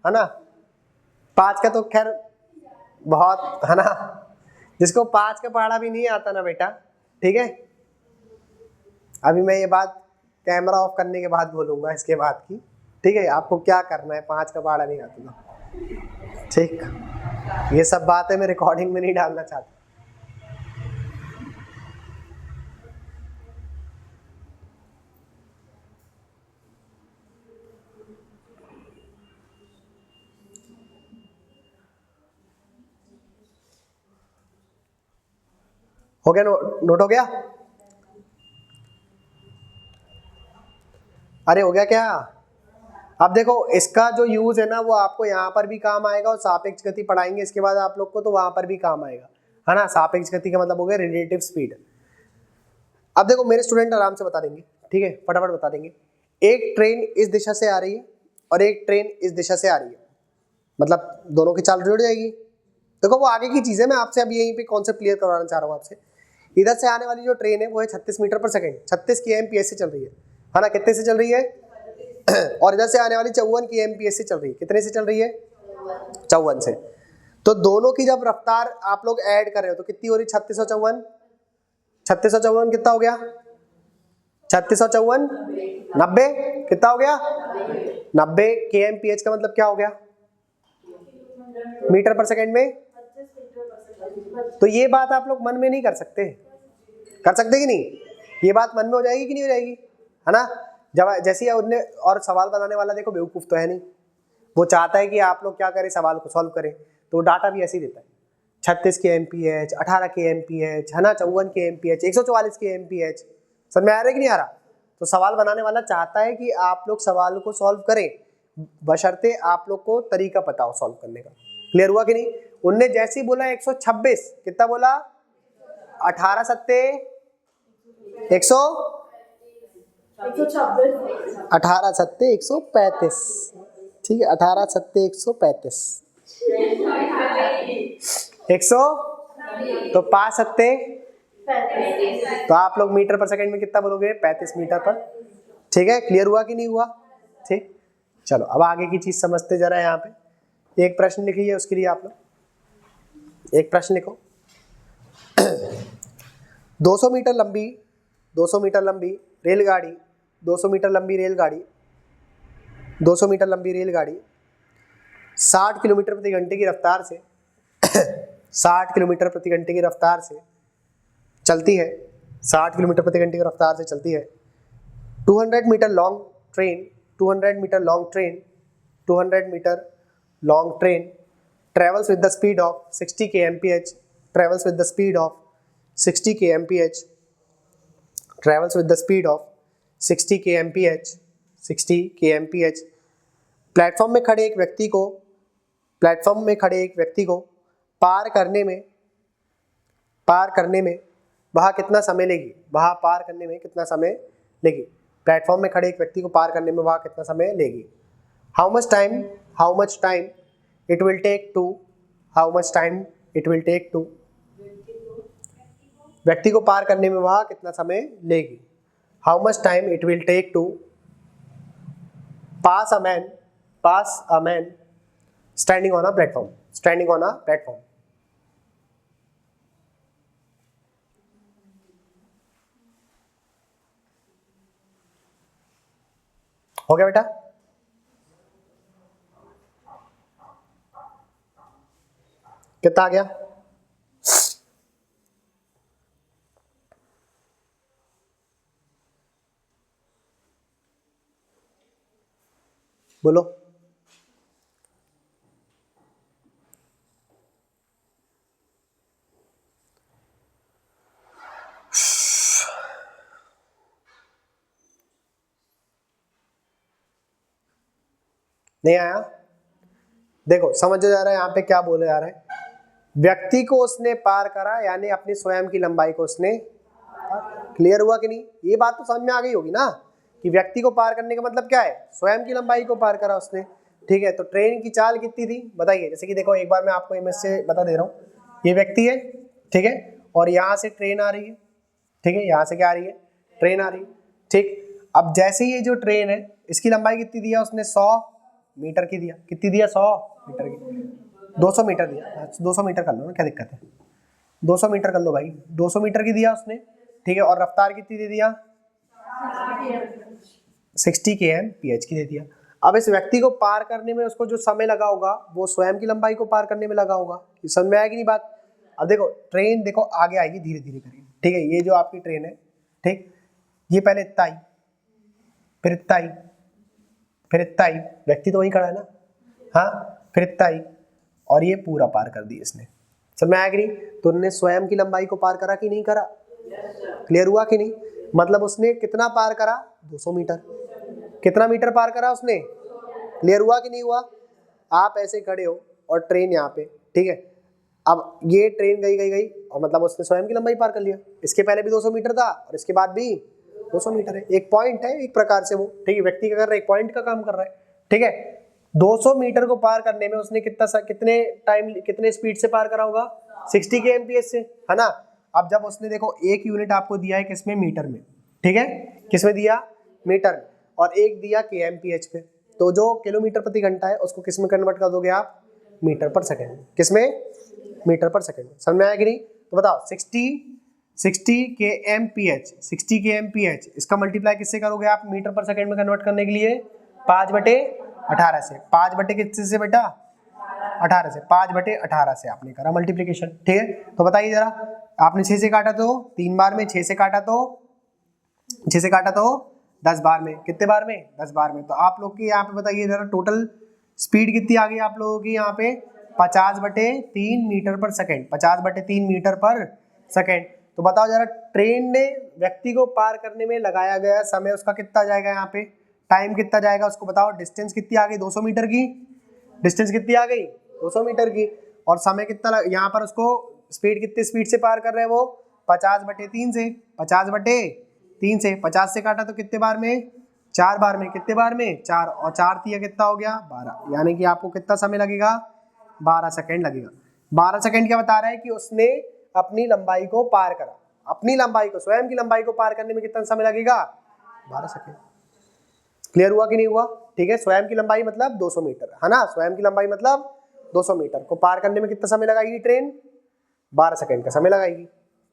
है ना, 5 का तो खैर बहुत, है ना, जिसको 5 का पहाड़ा भी नहीं आता ना बेटा, ठीक है। अभी मैं ये बात कैमरा ऑफ करने के बाद बोलूंगा इसके बाद की, ठीक है, आपको क्या करना है, 5 का पहाड़ा नहीं आता ना, ठीक। ये सब बातें मैं रिकॉर्डिंग में नहीं डालना चाहता। हो गया, नोट हो गया, अरे हो गया क्या। अब देखो इसका जो यूज है ना वो आपको यहाँ पर भी काम आएगा, और सापेक्ष गति पढ़ाएंगे इसके बाद आप लोग को, तो वहां पर भी काम आएगा, है ना। सापेक्ष गति का मतलब हो गया रिलेटिव स्पीड। अब देखो मेरे स्टूडेंट आराम से बता देंगे, ठीक है, फटाफट बता देंगे। एक ट्रेन इस दिशा से आ रही है और एक ट्रेन इस दिशा से आ रही है, मतलब दोनों की चाल जुड़ जाएगी। देखो वो आगे की चीज है, मैं आपसे अभी यहीं पे कॉन्सेप्ट क्लियर करवाना चाह रहा हूँ आपसे। इधर से आने वाली जो ट्रेन है वो है 36 मीटर पर सेकेंड, 36 kmph से चल रही है ना, कितने से चल रही है और इधर से आने वाली 54 kmph से चल रही है, कितने से चल रही है, 54 से। तो दोनों की जब रफ्तार आप लोग ऐड कर रहे हो तो कितनी हो रही, 3654, 3654 कितना हो गया, 3654 90, कितना हो गया 90 kmph का मतलब क्या हो गया मीटर पर सेकेंड में। तो ये बात आप लोग मन में नहीं कर सकते कि नहीं, ये बात मन में हो जाएगी कि नहीं हो जाएगी, है ना। जब जैसे उनने, और सवाल बनाने वाला देखो बेवकूफ तो है नहीं, वो चाहता है कि आप लोग क्या करें, सवाल को सॉल्व करें, तो डाटा भी ऐसे ही देता है, 36 kmph, 18 kmph, है ना, 54 kmph, 144 kmph। समझ में आ रहा है कि नहीं आ रहा। तो सवाल बनाने वाला चाहता है कि आप लोग सवाल को सॉल्व करें, बशर्ते आप लोग को तरीका पता हो सॉल्व करने का। क्लियर हुआ कि नहीं? उनने जैसे ही बोला 126, कितना बोला? 18 सत्ते 18 सत्ते 135, ठीक है, 18 सत्ते 135, 100 तो 5 सत्ते, तो आप लोग मीटर पर सेकंड में कितना बोलोगे? 35 मीटर पर। ठीक है, क्लियर हुआ कि नहीं हुआ? ठीक, चलो अब आगे की चीज समझते जरा। यहाँ पे एक प्रश्न लिखिए, उसके लिए आप लोग एक प्रश्न लिखो। 200 मीटर लंबी 200 मीटर लंबी रेलगाड़ी 200 मीटर लंबी रेलगाड़ी 200 मीटर लंबी रेलगाड़ी 60 किलोमीटर प्रति घंटे की रफ्तार से 60 किलोमीटर प्रति घंटे की रफ्तार से चलती है। 60 किलोमीटर प्रति घंटे की रफ्तार से चलती है। 200 meter long train 200 meter long train 200 meter long train travels with the speed of 60 kmph travels with the speed of 60 kmph travels with the speed of 60 kmph 60 kmph platform में खड़े एक व्यक्ति को पार करने में वह कितना समय लेगी? वह पार करने में कितना समय लेगी? प्लेटफॉर्म में खड़े एक व्यक्ति को पार करने में वह कितना समय लेगी? How much time it will take to व्यक्ति को पार करने में वह कितना समय लेगी? How much time it will take to pass a man standing on a platform. हो गया बेटा? कितना आ गया? बोलो। नहीं आया? देखो समझ जा रहा है यहाँ पे क्या बोले जा रहा है। व्यक्ति को उसने पार करा, यानी अपनी स्वयं की लंबाई को उसने। क्लियर हुआ कि नहीं? ये बात तो समझ में आ गई होगी ना कि व्यक्ति को पार करने का मतलब क्या है? स्वयं की लंबाई को पार करा उसने। ठीक है, तो ट्रेन की चाल कितनी थी बताइए? जैसे कि देखो एक बार मैं आपको इमेज से बता दे रहा हूँ। ये व्यक्ति है, ठीक है, और यहाँ से ट्रेन आ रही है। ठीक है, यहाँ से क्या आ रही है? ट्रेन आ रही है। ठीक, अब जैसे ये जो ट्रेन है इसकी लंबाई कितनी दिया उसने? 100 मीटर की दिया। कितनी दिया? 100 मीटर की। 200 मीटर दिया। 200 मीटर कर लो ना, क्या दिक्कत है? 200 मीटर कर लो भाई। 200 मीटर की दिया उसने, ठीक है, और रफ्तार कितनी दे दिया? 60 kmph की दे दिया। अब इस व्यक्ति को पार करने में उसको जो समय लगा होगा वो स्वयं की लंबाई को पार करने में लगा होगा। ये समझ में आएगी नहीं बात? अब देखो ट्रेन देखो आगे आएगी धीरे धीरे करके। ठीक है, ये जो आपकी ट्रेन है, ठीक, ये पहले इतना आई, फिर इतना आई, फिर इतना आई, व्यक्ति तो वहीं खड़ा है ना, हाँ, फिर इतना आई, और ये पूरा पार कर दिया इसने। समझ में आएगी नहीं? तो उन्होंने स्वयं की लंबाई को पार करा कि नहीं करा? क्लियर हुआ कि नहीं? मतलब उसने कितना पार करा? 200 मीटर। कितना मीटर पार करा उसने? क्लियर हुआ कि नहीं हुआ? आप ऐसे खड़े हो और ट्रेन यहाँ पे, ठीक है, अब ये ट्रेन गई और मतलब उसने स्वयं की लंबाई पार कर लिया। इसके पहले भी 200 मीटर था और इसके बाद भी 200 मीटर है। एक पॉइंट है एक प्रकार से वो, ठीक है, व्यक्ति का कर रहा है, एक पॉइंट का काम कर रहा है। ठीक है, 200 मीटर को पार करने में उसने कितने स्पीड से पार करा होगा? 60 kmph से, है ना। अब जब उसने देखो एक यूनिट आपको दिया है किसमें? मीटर में। ठीक है, किसमें दिया? मीटर में। और एक दिया kmph पे, तो जो किलोमीटर प्रति घंटा है उसको किसमें कन्वर्ट कर दोगे आप? मीटर पर सेकेंड। किसमें? मीटर पर सेकेंड। समझ में आया कि नहीं? तो बताओ 60 kmph इसका मल्टीप्लाई किससे करोगे आप मीटर पर सेकेंड में कन्वर्ट करने के लिए? 5/18 से। 5 किससे से बेटा? 18 से। 5/18 से आपने करा मल्टीप्लीकेशन। ठीक है, तो बताइए जरा, आपने 6 से काटा तो 3 बार में, 6 से काटा तो 10 बार में। कितने बार में? 10 बार में। तो आप लोग की यहाँ पे बताइए जरा टोटल स्पीड कितनी आ गई आप लोगों की यहाँ पे? 50/3 मीटर पर सेकेंड। 50/3 मीटर पर सेकेंड। तो बताओ जरा, ट्रेन ने व्यक्ति को पार करने में लगाया गया समय उसका कितना जाएगा यहाँ पे? टाइम कितना जाएगा उसको बताओ। डिस्टेंस कितनी आ गई 200 मीटर की, डिस्टेंस कितनी आ गई 200 मीटर की, और समय कितना यहाँ पर उसको स्पीड कितनी स्पीड से पार कर रहे हैं वो 50/3 से, 50/3 से 50 से काटा तो कितने बार में 4 बार में, कितने बार में 4, और 4 तिया कितना हो गया 12, यानी कि आपको कितना समय लगेगा 12 सेकेंड लगेगा। 12 सेकेंड क्या बता रहा है कि उसने अपनी लंबाई को पार करा, अपनी लंबाई को, स्वयं की लंबाई को पार करने में कितना समय लगेगा 12 सेकेंड। क्लियर हुआ कि नहीं हुआ? ठीक है, स्वयं की लंबाई मतलब 200 मीटर है ना, स्वयं की लंबाई मतलब 200 मीटर को पार करने में कितना समय लगाएगी ट्रेन 12 सेकेंड का समय लगाएगी।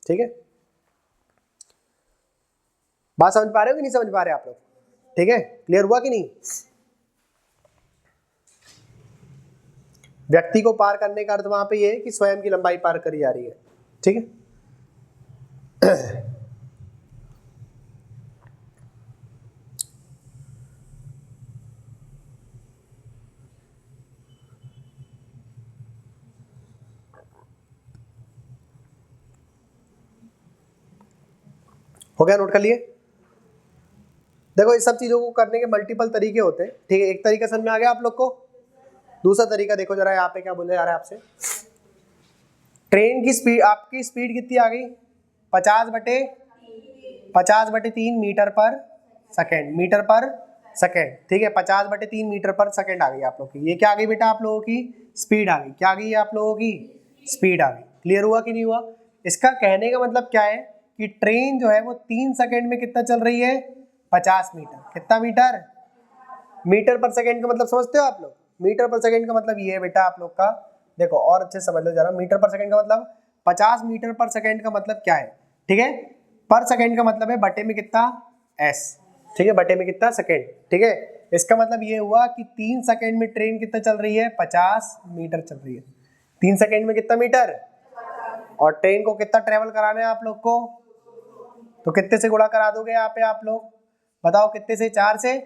ठीक है, बात समझ पा रहे हो कि नहीं समझ पा रहे आप लोग? ठीक है, क्लियर हुआ कि नहीं? व्यक्ति को पार करने का अर्थ वहां पे ये है कि स्वयं की लंबाई पार करी जा रही है। ठीक है, हो गया, नोट कर लिए? देखो इस सब चीजों को करने के मल्टीपल तरीके होते हैं। ठीक है, एक तरीका समझ में आ गया आप लोग को? दूसरा तरीका देखो जरा, यहाँ पे क्या बोले जा रहा है आपसे। ट्रेन की स्पीड, आपकी स्पीड कितनी आ गई 50/3 मीटर पर सेकेंड, मीटर पर सेकेंड। ठीक है, 50/3 मीटर पर सेकेंड आ गई आप लोग की। ये क्या आ गई बेटा आप लोगों की स्पीड आ गई। क्या आ गई आप लोगों की स्पीड आ गई। क्लियर हुआ कि नहीं हुआ? इसका कहने का मतलब क्या है कि ट्रेन जो है वो 3 सेकेंड में कितना चल रही है 50 मीटर। कितना मीटर? मीटर पर सेकेंड का मतलब समझते हो आप लोग? मीटर पर सेकेंड का मतलब ये है बेटा आप लोग का, देखो और अच्छे से समझ लो जरा। मीटर पर सेकेंड का मतलब 50 मीटर पर सेकेंड का मतलब क्या है? ठीक है, पर सेकेंड का मतलब है बटे में कितना एस। ठीक है, बटे में कितना सेकेंड। ठीक है, इसका मतलब ये हुआ कि 3 सेकेंड में ट्रेन कितना चल रही है 50 मीटर चल रही है। 3 सेकेंड में कितना मीटर, और ट्रेन को कितना ट्रेवल कराना है आप लोग को, तो कितने से गुणा करा दोगे यहाँ पे आप लोग बताओ? कितने से? 4 से।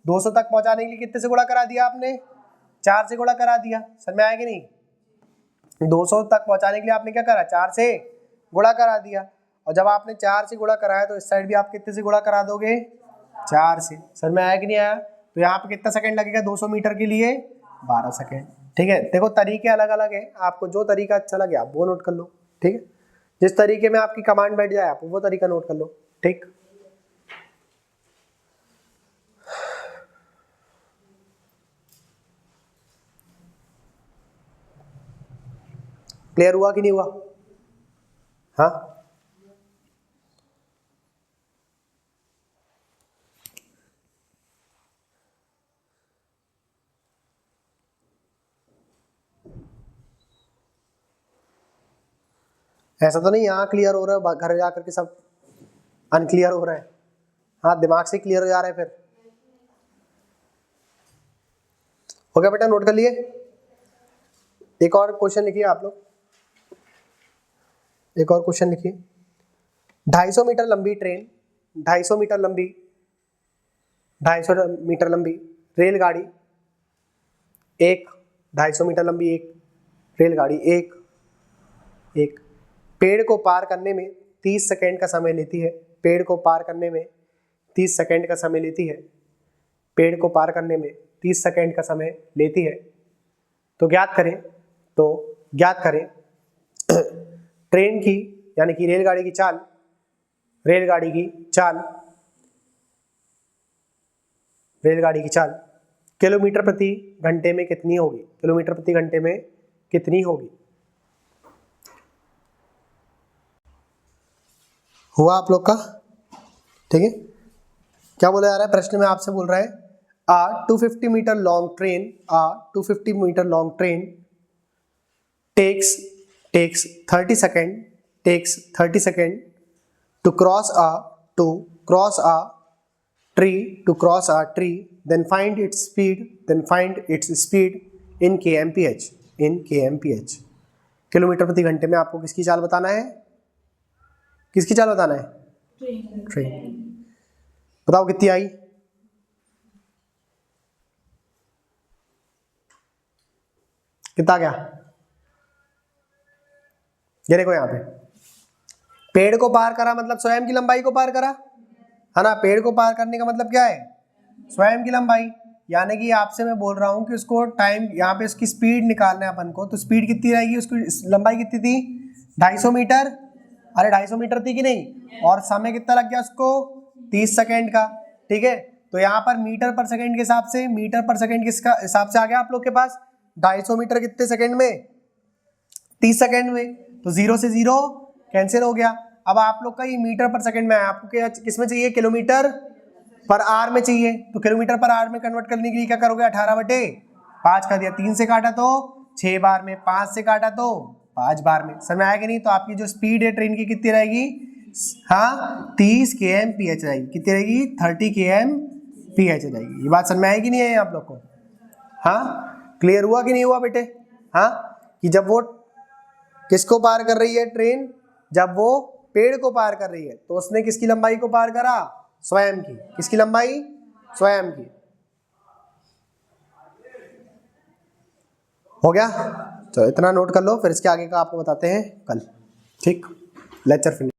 200 तक पहुंचाने के लिए कितने से गुणा करा दिया आपने? 4 से गुणा करा दिया। समझ में आया कि नहीं? 200 तक पहुंचाने के लिए आपने क्या करा 4 से गुणा करा दिया, और जब आपने 4 से गुणा कराया तो इस साइड भी आप कितने से गुणा करा दोगे 4 से। समझ में आया कि नहीं आया? तो यहाँ पे कितना सेकंड लगेगा 200 मीटर के लिए 12 सेकंड। ठीक है, देखो तरीके अलग अलग है, आपको जो तरीका अच्छा लगे आप वो नोट कर लो। ठीक है, जिस तरीके में आपकी कमांड बैठ जाए आप वो तरीका नोट कर लो। ठीक, क्लियर हुआ कि नहीं हुआ? हाँ, ऐसा तो नहीं यहाँ क्लियर हो रहा है घर जाकर के सब अनक्लियर हो रहा है? हाँ, दिमाग से क्लियर हो जा रहा है फिर। हो गया बेटा, नोट कर लिए? एक और क्वेश्चन लिखिए आप लोग, एक और क्वेश्चन लिखिए। 250 मीटर लंबी ट्रेन, 250 मीटर लंबी, 250 मीटर लंबी रेलगाड़ी, एक 250 मीटर लंबी एक रेलगाड़ी एक पेड़ को पार करने में 30 सेकेंड का समय लेती है। पेड़ को पार करने में 30 सेकेंड का समय लेती है। पेड़ को पार करने में 30 सेकेंड का समय लेती है। तो ज्ञात करें, ट्रेन की यानी कि रेलगाड़ी की चाल, रेलगाड़ी की चाल किलोमीटर प्रति घंटे में कितनी होगी? किलोमीटर प्रति घंटे में कितनी होगी? हुआ आप लोग का? ठीक है, क्या बोला जा रहा है प्रश्न में आपसे बोल रहा है a 250 meter long train takes 30 second to cross a tree, then find its speed in kmph. Kilometre प्रति घंटे में आपको किसकी चाल बताना है? किसकी चाल बताना है? ट्रेन। बताओ कितनी आई? कितना गया? ये देखो यहाँ पे पेड़ को पार करा मतलब स्वयं की लंबाई को पार करा है ना। पेड़ को पार करने का मतलब क्या है? स्वयं की लंबाई, यानी कि आपसे मैं बोल रहा हूँ कि उसको टाइम, यहाँ पे उसकी स्पीड निकालना है अपन को, तो स्पीड कितनी रहेगी, उसकी लंबाई कितनी थी 250 मीटर, अरे 250 मीटर थी कि नहीं, और समय कितना लग गया उसको 30 सेकेंड का, ठीक है। तो यहाँ पर मीटर पर सेकेंड के हिसाब से, मीटर पर सेकेंड किसका हिसाब से आ गया आप लोग के पास, 250 मीटर कितने सेकेंड में, 30 सेकेंड में, तो 0 से 0 कैंसिल हो गया। अब आप लोग का ये मीटर पर सेकेंड में है, आपको क्या किस में चाहिए, किलोमीटर पर आवर में चाहिए, तो किलोमीटर पर आवर में कन्वर्ट करने के लिए क्या करोगे, 18/5 कर दिया, 3 से काटा तो 6 बार में, 5 से काटा तो 5 बार में, समझ में आया कि नहीं। तो आपकी जो स्पीड है ट्रेन की कितनी रहेगी, हाँ 30 kmph रहेगी, कितनी रहेगी 30 kmph रहेगी। ये बात समझ में आएगी नहीं है आप लोग को, हाँ क्लियर हुआ कि नहीं हुआ बेटे, हाँ कि जब वो किसको पार कर रही है ट्रेन, जब वो पेड़ को पार कर रही है, तो उसने किसकी लंबाई को पार करा, स्वयं की, किसकी लंबाई, स्वयं की, हो गया। तो इतना नोट कर लो, फिर इसके आगे का आपको बताते हैं कल, ठीक, लेक्चर फिनिश।